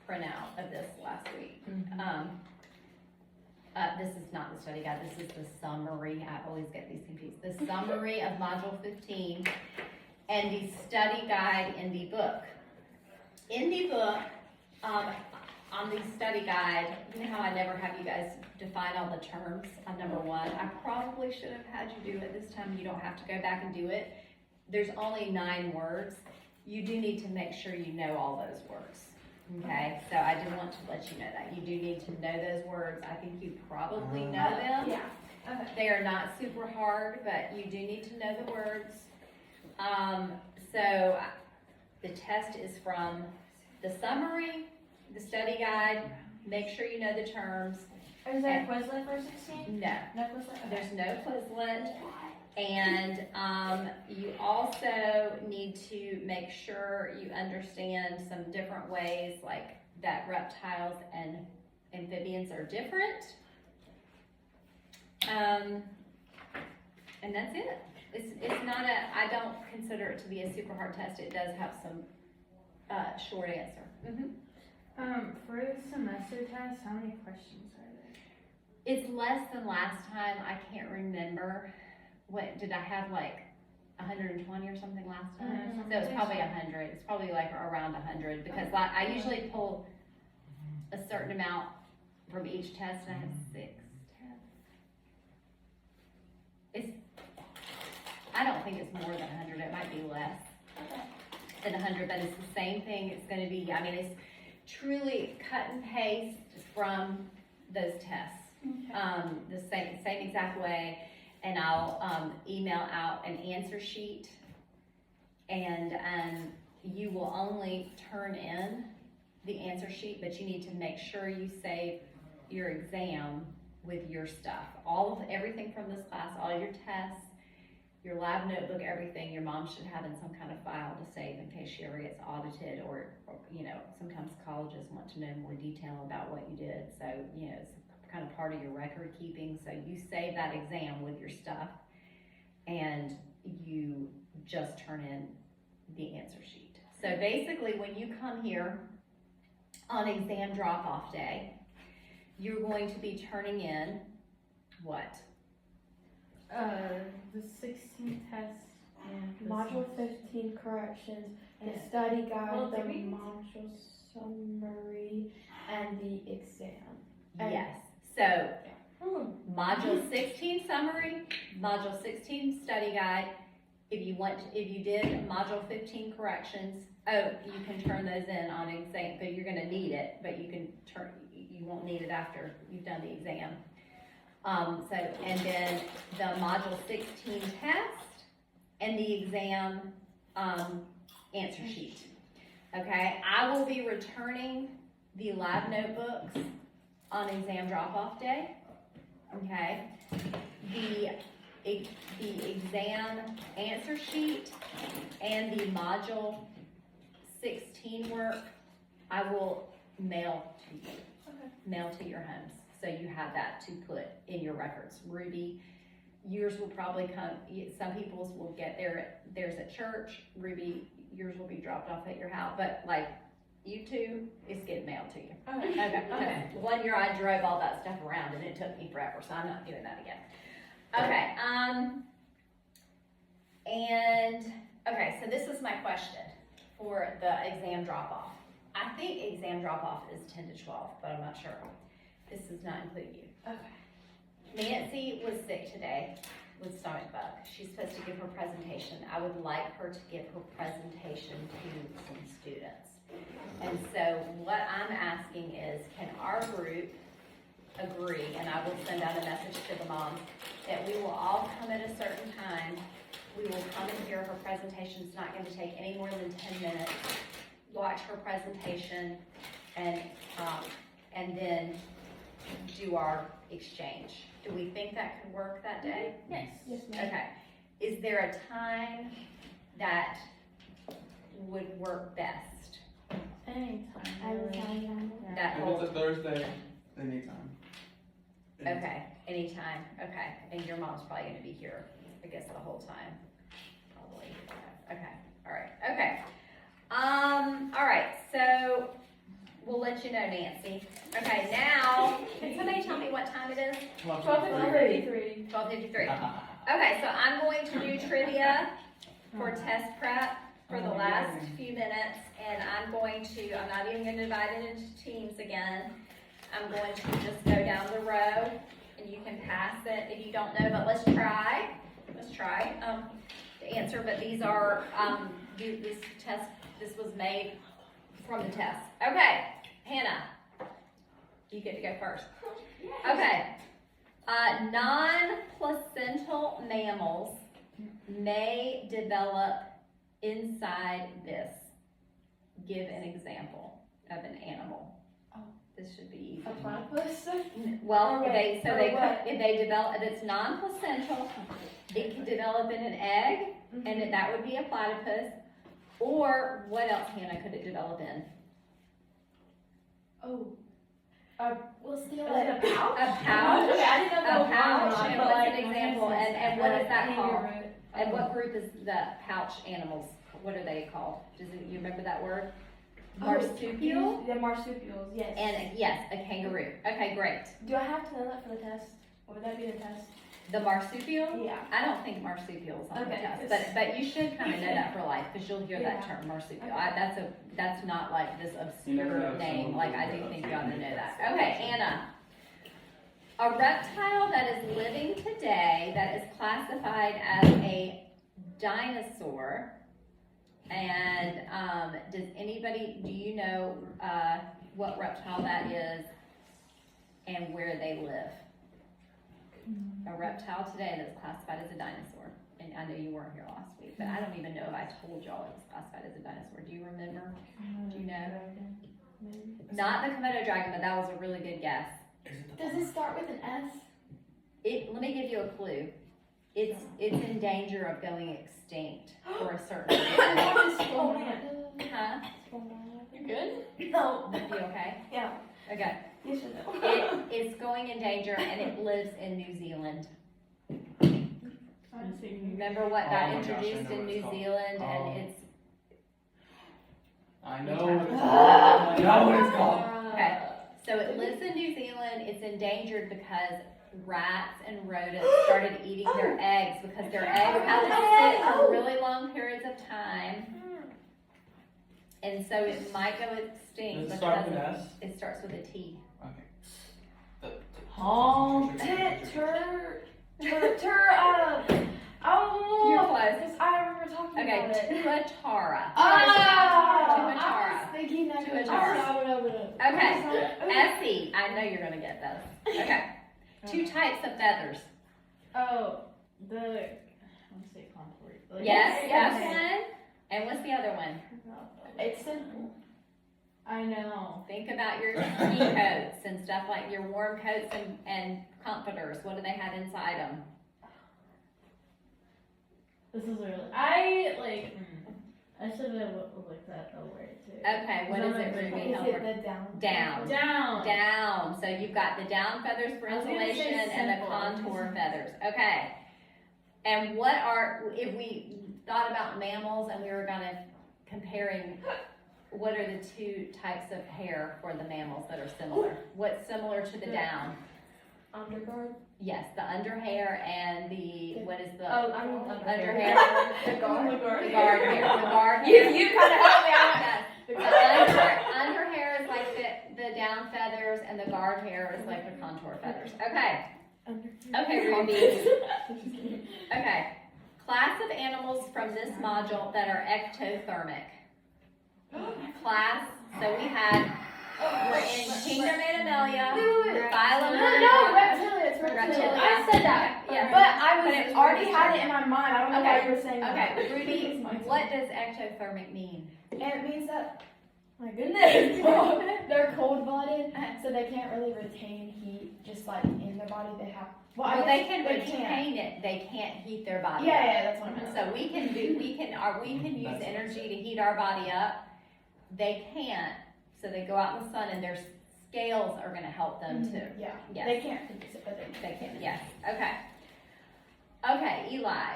printout of this last week. This is not the study guide, this is the summary. I always get these confused. The summary of Module 15 and the study guide in the book. In the book, on the study guide, you know how I never have you guys define all the terms on number 1? I probably should have had you do it this time. You don't have to go back and do it. There's only 9 words. You do need to make sure you know all those words. Okay, so I did want to let you know that. You do need to know those words. I think you probably know them. Yeah. Okay. They are not super hard, but you do need to know the words. So the test is from the summary, the study guide, make sure you know the terms. Is there a Quizlet for 16? No, No Quizlet? Okay. there's no Quizlet. And you also need to make sure you understand some different ways, like that reptiles and amphibians are different. And that's it. It's not I don't consider it to be a super hard test. It does have some short answer. For the semester test, how many questions are there? It's less than last time. I can't remember. What did I have, like 120 or something last time? So it's probably 100. It's probably like around 100 because I usually pull a certain amount from each test, and I have 6 tests. I don't think it's more than 100. It might be less than 100, but it's the same thing. It's going to be. It's truly cut and paste from those tests. The same exact way. And I'll email out an answer sheet, and you will only turn in the answer sheet, but you need to make sure you save your exam with your stuff. Everything from this class, all your tests, your lab notebook, everything your mom should have in some kind of file to save in case she ever gets audited, or sometimes colleges want to know more detail about what you did. So, it's kind of part of your record keeping. So you save that exam with your stuff, and you just turn in the answer sheet. So basically, when you come here on exam drop-off day, you're going to be turning in what? The 16 tests and the Module semester. 15 corrections, the Yeah. study guide, Well, the did we- module summary, and the exam. And- Yes. So Module 16 summary, Module 16 study guide. If you did Module 15 corrections, you can turn those in on exam, but you're gonna need it, but you won't need it after you've done the exam. And then the Module 16 test and the exam, answer sheet. Okay, I will be returning the lab notebooks on exam drop-off day, okay? The exam answer sheet and the module 16 work, I will mail to you. Mail to your homes, so you have that to put in your records. Ruby, yours will probably come, some people's will get theirs at church. Ruby, yours will be dropped off at your house, but like, you two, it's getting mailed to you. Okay. One year I drove all that stuff around and it took me forever, so I'm not doing that again. Okay, so this is my question for the exam drop-off. I think exam drop-off is 10 to 12, but I'm not sure. This does not include you. Okay. Nancy was sick today with stomach bug. She's supposed to give her presentation. I would like her to give her presentation to some students. And so what I'm asking is, can our group agree, and I will send out a message to the moms, that we will all come at a certain time. We will come and hear her presentation. It's not going to take any more than 10 minutes. Watch her presentation and then do our exchange. Do we think that could work that day? Yes. Yes, ma'am. Okay. Is there a time that would work best? Anytime, really. That If whole, it's a Thursday, anytime. okay, anytime, okay. And your mom's probably gonna be here, I guess, the whole time, probably. Okay, all right, okay. All right, so we'll let you know, Nancy. Okay, now, can somebody tell me what time it is? 12:53. 12:53. Okay, so I'm going to do trivia for test prep for the last few minutes, and I'm not even gonna divide it into teams again. I'm going to just go down the row, and you can pass it if you don't know, but let's try to answer, but these are, this was made from the test. Okay, Hannah, you get to go first. Okay. Non-placental mammals may develop inside this. Give an example of an animal. This should be easy. A platypus? Well, Okay, if they develop, if it's non-placental, it can develop in an egg, and that would be a platypus. Or what else, Hannah, could it develop in? We'll steal Like it. a pouch? A pouch. Okay, I didn't know if A that was pouch, one or and not, what's but an example, and what is that called? Kangaroo. And what group is the pouch animals? What are they called? You remember that word? Marsupial? The marsupials, yes. And yes, a kangaroo. Okay, great. Do I have to know that for the test? Or would that be the test? The marsupial? Yeah. I don't think marsupial is on the Okay, test, but you should kind of know that for life, because you'll hear that Yeah. term, marsupial. Okay. That's not like this You never obscure know name, someone like who I do knows. think you ought to know that. Okay, Anna. A reptile that is living today that is classified as a dinosaur, and do you know what reptile that is and where they live? A reptile today that's classified as a dinosaur. And I know you weren't here last week, but I don't even know if I told y'all it was classified as a dinosaur. Do you remember? Do you know? Not the Komodo dragon, but that was a really good guess. Does it start with an S? Let me give you a clue. It's in danger of going extinct for a certain reason. Huh? You good? No. You okay? Yeah. Okay. You should know. It's going in danger, and it lives in New Zealand. Remember what Oh got my gosh, I introduced know in what New it's called. Zealand, Oh. and it's I know what it's called. I know what it's called. okay. So it lives in New Zealand. It's endangered because rats and rodents started eating their eggs, because their eggs have to sit for really long periods of time, and so it might go extinct Does it start because with an S? it starts with a T. Honk it, oh, You're close. because I remember talking Okay, about it. tuatara. I was thinking that could Tuatara. Okay, Essie, I know you're gonna get this. Okay, two types of feathers. Oh, I want to say contour. Yes, that's one. And what's the other one? It's simple. I know. Think about your ski coats and stuff like your warm coats and comforters. What do they have inside them? This is really. I should have looked at the word too. Okay, what is it, Ruby? Is Help it her. the down? Down. Down. Down. So you've got the down feathers for I was gonna say insulation and the simple. contour feathers. Okay. And if we thought about mammals and we were comparing, what are the two types of hair for the mammals that are similar? What's similar to the down? Underguard. Yes, the under hair and what is the Oh, I mean under hair? The guard. The guard hair. The guard You hair. kind of helped me out. Yes. The under hair is like the down feathers, and the guard hair is like the contour feathers. Okay. Okay, Ruby. Okay. Class of animals from this module that are ectothermic. Class. So we had. We're in Kingdom Animalia. Phylum. No, reptilia. It's reptilia. Reptilia. I said that. Yeah. But I But it was was already Ruby's had turn. it in my mind. I don't know why you were saying that. Okay, Ruby, It's my turn. what does ectothermic mean? And it means that, my goodness, they're cold-blooded, so they can't really retain heat, just like in their body. They have. Well, I Well, guess they can they retain it, they can't heat their body Yeah, up. yeah, that's what I meant. So we can use energy to heat our body up. They can't, so they go out in the sun and their scales are gonna help them too. Yeah. Yes. They can't produce it, but they They can, yes, okay. Okay, Eli,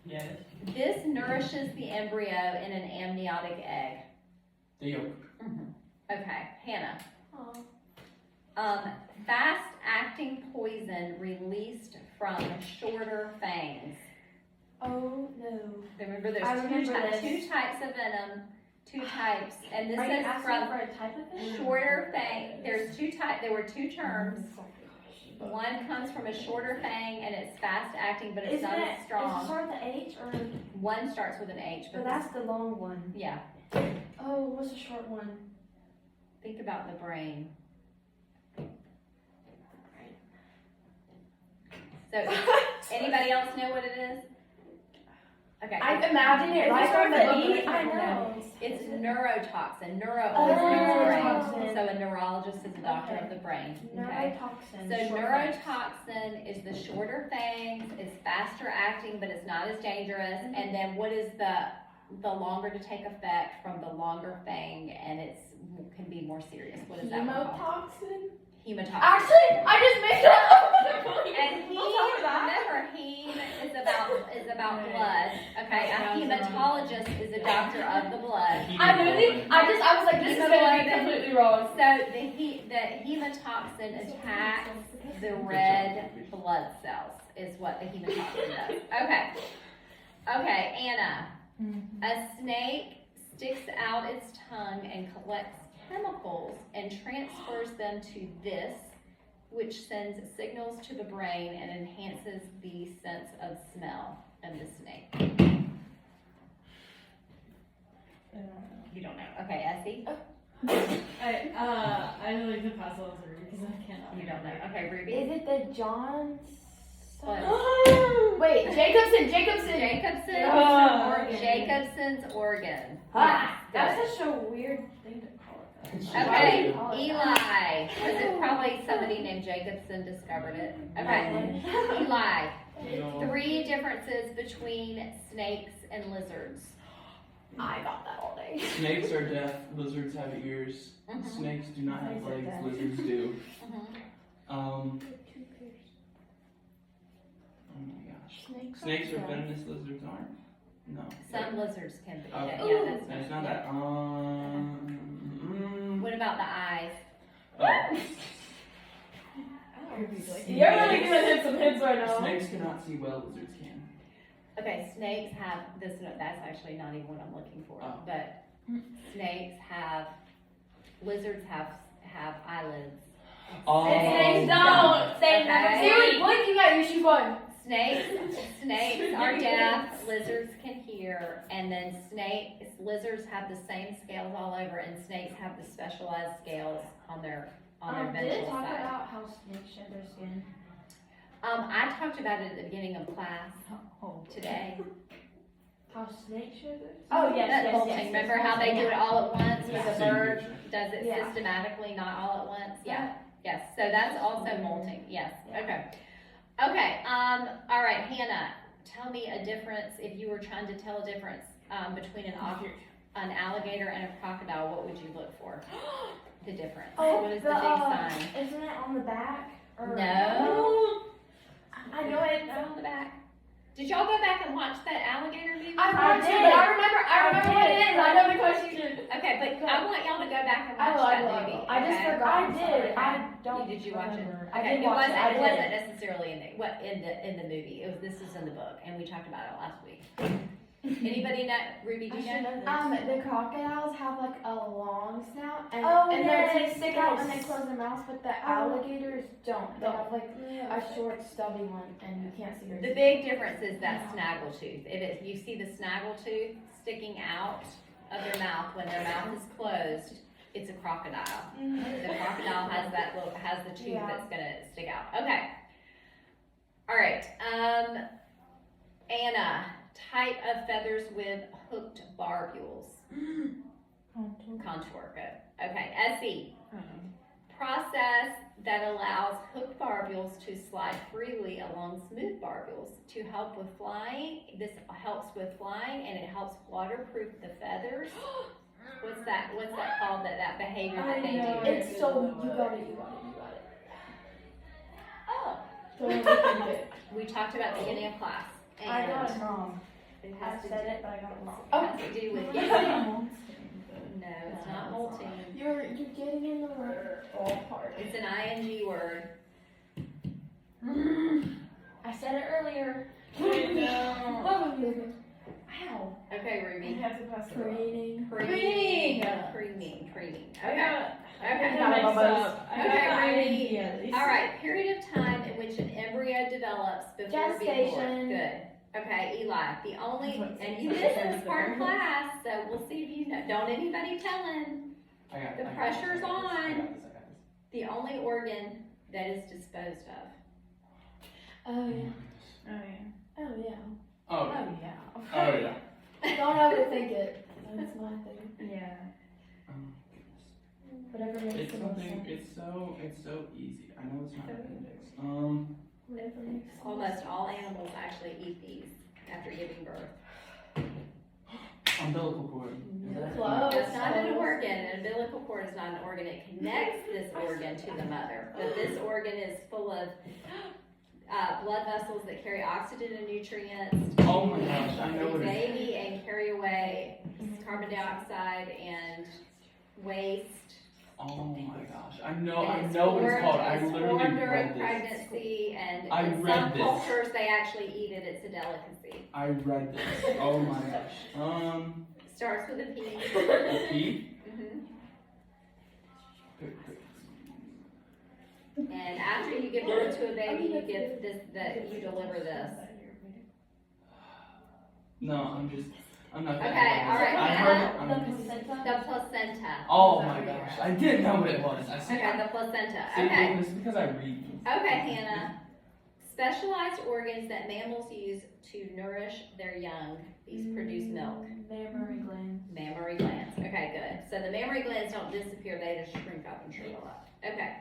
Yes. this nourishes the embryo in an amniotic egg. The yolk. Okay, Hannah. Fast-acting poison released from shorter fangs. Oh no. Remember, there's I remember this. two types of venom, two types, and this Are you is asking from for a type of fish? shorter fang. There were two terms. One comes from a shorter fang and it's fast-acting, but it's Isn't not it? as Is it strong. start with the H or? One starts with an H, But but that's the long one. yeah. Oh, what's the short one? Think about the brain. So, anybody else know what it is? Okay. I imagine it Is right it from the start with book. E? I know. It's neurotoxin. Neuro Oh, always means brain. neurotoxin. So a neurologist is a doctor Okay. of the brain. Okay. Neurotoxin. So short neurotoxin is the shorter fangs. It's faster acting, but it's not as dangerous. And then what is the longer to take effect from the longer fang, and can be more serious. What is that one called? Hemotoxin? Hemotoxin. Actually, I just made that up. And remember, heme is about blood. Okay, a hematologist is a doctor of the blood. I was like, this is gonna be completely wrong. So the hemotoxin attacks the red blood cells, is what the hemotoxin does. Okay, Anna. A snake sticks out its tongue and collects chemicals and transfers them to this, which sends signals to the brain and enhances the sense of smell in the snake. You don't know. Okay, Essie? I like the puzzle through because I cannot. You don't know. Okay, Ruby? Is it the John? What? Wait, Jacobson. Jacobson? Oregon. Jacobson's organ. Ah, Yes, that's such a weird thing to call it. good. Okay, Eli. Was it probably somebody named Jacobson discovered it? Okay. Eli. 3 differences between snakes and lizards. I got that all day. Snakes are deaf, lizards have ears. Mhm. Snakes do not have Snakes are legs, deaf. lizards do. Mhm. Oh my gosh. Snakes are venomous, lizards aren't? No. Some lizards can be. Okay. Yeah, that's It's not that. What about the eyes? Oh. You're really giving him some hints right now. Snakes cannot see well, lizards can. Okay, snakes have this. That's actually not even what I'm looking for. Oh. But lizards have eyelids. Oh. Snakes don't. Okay. See, we're blinking at you. She's going. Snakes are deaf. Lizards can hear, and then lizards have the same scales all over, and snakes have the specialized scales on their Did it ventral talk side. about how snakes shed their skin? I talked about it at the beginning of class today. How snakes should it? Oh, yes, That yes, molting, yes, remember yes, how they do it all at once with Yeah. the Same bird? picture. Does it Yeah. systematically, not all at once? Yeah, yes, so that's also molting, yes, Yeah. okay. Okay, all right, Hannah, tell me a difference, if you were trying to tell a difference, between an alligator and a crocodile, what would you look for? The difference, what is the big sign? Isn't it on the back? Or No, I know it. is it on the back? Did y'all go back and watch that alligator movie? I watched it, did. but I remember what it is. I know the question. Okay, but I want y'all to go back and I watch will, I that will, I movie. will. I just okay? forgot. I did. Okay. I don't. Did you watch it? remember. I Okay, did it watch wasn't, it. I it did. wasn't necessarily in the movie, this is in the book, and we talked about it last week. Anybody know, Ruby, do I you should know? know this. The crocodiles have like a long snout and, Oh, and their yes, teeth stick out when they yes. close their mouths, but the Oh. alligators don't. They have like a short, stubby one, and you can't see their The teeth. big difference is that snaggle tooth. You see the snaggle tooth sticking out of their mouth when their mouth is closed, it's a crocodile. The crocodile has has the tooth Yeah. that's gonna stick out. Okay. All right, Anna, type of feathers with hooked barbules. Contour, good. Okay, Essie, process that allows hooked barbules to slide freely along smooth barbules to help with flying. This helps with flying and it helps waterproof the feathers. What's that called, that behavior that they do? It's so you got it. Oh, Don't overthink it. we talked about the beginning of class. And I got it wrong. it I has to said do, it, but I got it wrong. has to do with, no, it's not molting. You're getting in the right part. It's an ing word. I said it earlier. Ow. Okay, Ruby. have to pass it around. Preening. Preening. I Okay. got Okay. got it, mixed Bubba's. up. I Okay, got Ruby. ING at least. All right. Period of time in which an embryo develops before being born. Gestation. Good. Okay, Eli. The only That's what and it you says missed right this part of there. class, so we'll see if you know. Don't anybody tell him. I got it. The I got pressure's this, I got this, I on. got this, I got this. The only organ that is disposed of. Oh yeah. Oh yeah. Oh yeah. Oh, yeah. oh yeah. Don't overthink it. That's my thing. Yeah. Oh my goodness. Whatever makes It's the most something. sense. It's so easy. I know it's not appendix. Whatever makes sense. Almost all animals actually eat these after giving birth. Umbilical cord. Is that- Close. It's not an organ. An umbilical cord is not an organ. It connects this organ to the mother. But this organ is full of blood vessels that carry oxygen and nutrients Oh my gosh, I know to what the it is. baby and carry away carbon dioxide and waste. Oh my gosh, I know what And it's formed- called. I it's literally formed during read this. pregnancy, and I in read some this. cultures they actually eat it. It's a delicacy. I read this. Oh my gosh. Starts with a P. A pea? Mhm. And after you give birth to a baby, you give this. You deliver this. No, I'm not gonna. Okay, all right, I Hannah. heard it. The I'm just, placenta. The placenta. oh my gosh, I didn't know what it was. I said. Okay, the placenta. See, Okay. it's because I read things. Okay, Hannah. Specialized organs that mammals use to nourish their young. These produce milk. Mammary glands. Mammary glands. Okay, good. So the mammary glands don't disappear, they just shrink up and shrivel up. Okay.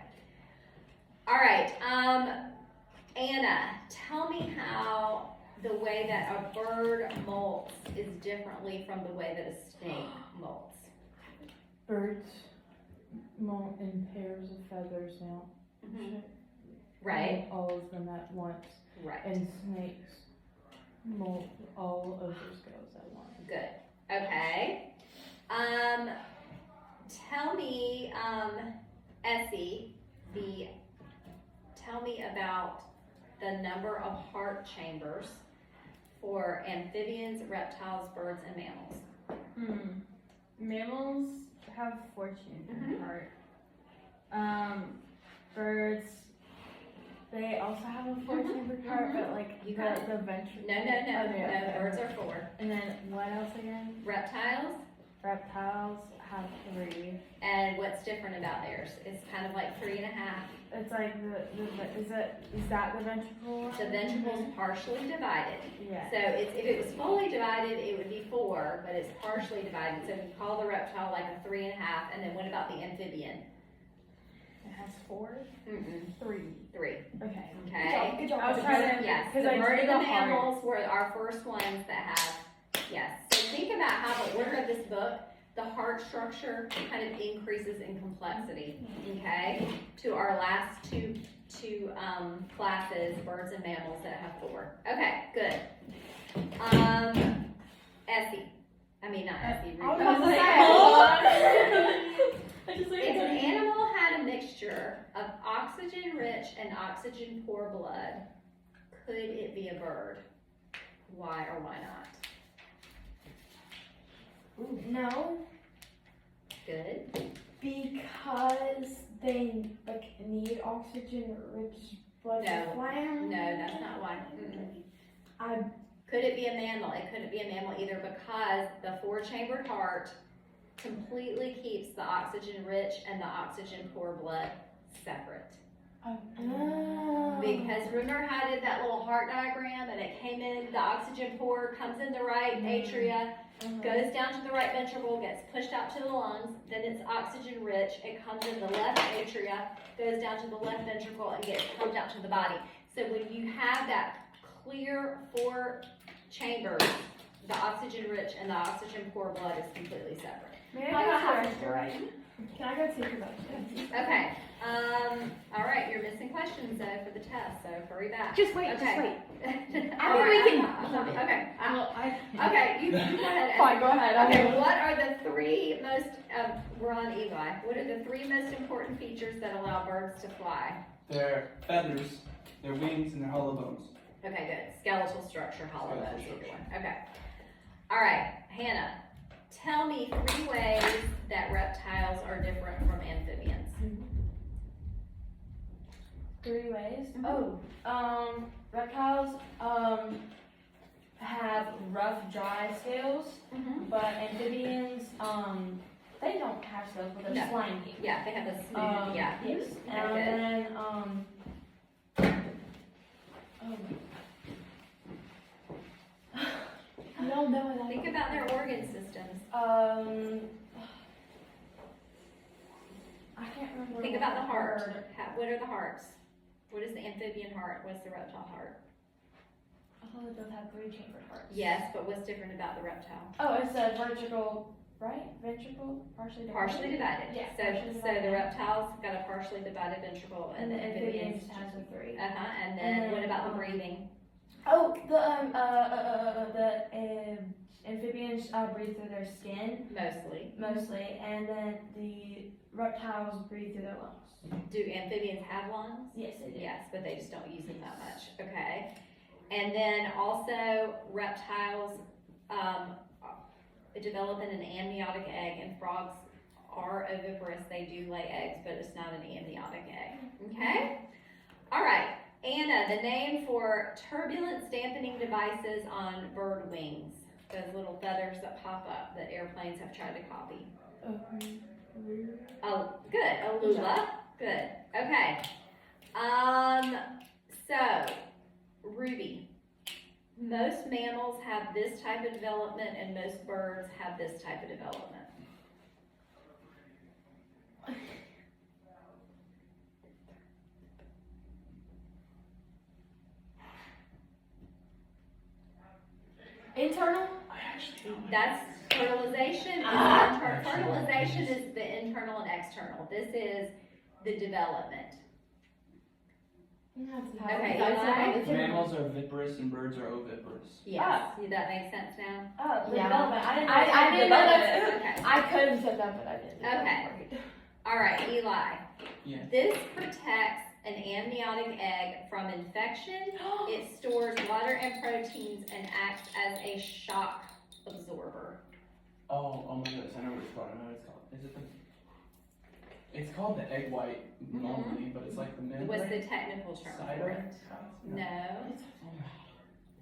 All right, Anna, tell me how the way that a bird molts is differently from the way that a snake molts. Birds molt in pairs of feathers now. Right, All of them at once. right. And snakes molt all of their scales at once. Good. Okay. Tell me, Essie, tell me about the number of heart chambers for amphibians, reptiles, birds, and mammals. Mammals have 14 in Mhm. heart. Birds, they also have a 4-chambered heart, but like You got the ventricle. No, Oh, yeah, no, okay. birds are 4. And then what else again? Reptiles, Reptiles have 3. And what's different about theirs? It's kind of like 3.5. It's like is that the ventricle? The ventricle's partially divided. Yeah. So it's, if it was fully divided, it would be 4, but it's partially divided. So we call the reptile like a 3.5. And then what about the amphibian? It has 4? Mm-mm, 3. 3. Okay. Okay. Good job. I was trying to, Yes, the because I bird did and the the heart. mammals were our first ones that have, yes. So think about how the order of this book, the heart structure kind of increases in complexity, okay? To our last two classes, birds and mammals that have 4. Okay, good. Essie. I mean, not Essie. I was Ruby. about to say, I just like If an animal had a mixture of oxygen-rich and oxygen-poor blood, could it be a bird? Why or why not? no, Good. because they like need oxygen-rich blood No. to flam. No, that's not why. Mm-mm. Could it be a mammal? It couldn't be a mammal either because the 4-chambered heart completely keeps the oxygen-rich and the oxygen-poor blood separate. Oh. Because remember how I did that little heart diagram and it came in, the oxygen poor comes in the right atria, goes down to the right ventricle, gets pushed out to the lungs, then it's oxygen rich, it comes in the left atria, goes down to the left ventricle and gets pumped out to the body. So when you have that clear 4 chambers, the oxygen rich and the oxygen poor blood is completely separate. Maybe I got half that's of it right. Can I go take a vote? Okay, all right, you're missing questions though for the test, so hurry back. Just wait, Okay. just wait. All I right, mean, we I'm can- not- okay, Well, okay, you go ahead. Fine, go ahead. Okay, what are the 3 most, we're on Eli, what are the 3 most important features that allow birds to fly? Their feathers, their wings, and their hollow bones. Okay, good, skeletal structure, hollow Skeletal bones, either structure. one, okay. All right, Hannah, tell me 3 ways that reptiles are different from amphibians. 3 ways. Mhm. Reptiles have rough, dry scales, but amphibians they don't have scales, but they're No. slimy. Yeah, they have a smooth, yeah. Yes. Okay, And good. then You don't know what Think about their organ systems. I can't remember. Think what about the heart. word. What are the hearts? What is the amphibian heart? What's the reptile heart? I thought they both have 3-chambered hearts. Yes, but what's different about the reptile? Oh, it's a vertical, right? Ventricle, partially divided. Partially divided. Yeah, So, partially so divided. the reptile's got a partially divided ventricle And and the the amphibian amphibians. just has a 3. And then what about the breathing? Oh, the amphibians breathe through their skin Mostly. mostly, and then the reptiles breathe through their lungs. Do amphibians have lungs? Yes, they do. Yes, but they just don't use them that much, okay? And then also reptiles, develop in an amniotic egg, and frogs are oviparous, they do lay eggs, but it's not an amniotic egg, okay? All right, Anna, the name for turbulence dampening devices on bird wings, those little feathers that pop up that airplanes have tried to copy. Oh, good, Alula, good, okay. So, Ruby, most mammals have this type of development and most birds have this type of development. Internal? That's fertilization. Fertilization is the internal and external. This is the development. Okay, Eli? Mammals are viparous and birds are oviparous. Yes, that makes sense now? Oh, the Yeah. development. I didn't know. I didn't know development. that. Okay. I could have said that, but I didn't. Okay. All right, Eli. Yeah. This protects an amniotic egg from infection. It stores water and proteins and acts as a shock absorber. Oh my goodness, I know what it's called. I know what it's called. Is it the? It's called the egg white normally, but it's like the membrane. What's the technical term for Cider? it? No.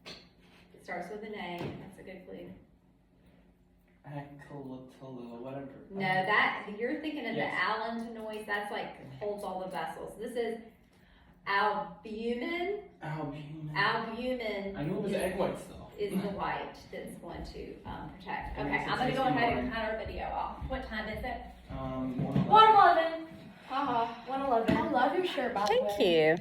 It starts with an A. That's a good clue. Accolotula, whatever. No, that, you're thinking of the Yes. allantois, that's like holds all the vessels. This is albumin. Albumin. Albumin I knew it was egg whites though. is the white that's going to protect. And Okay, it's I'm gonna go 16 ahead and line. cut our video off. What time is it? 111. 111. Haha. 111. I love your shirt, by the way. you.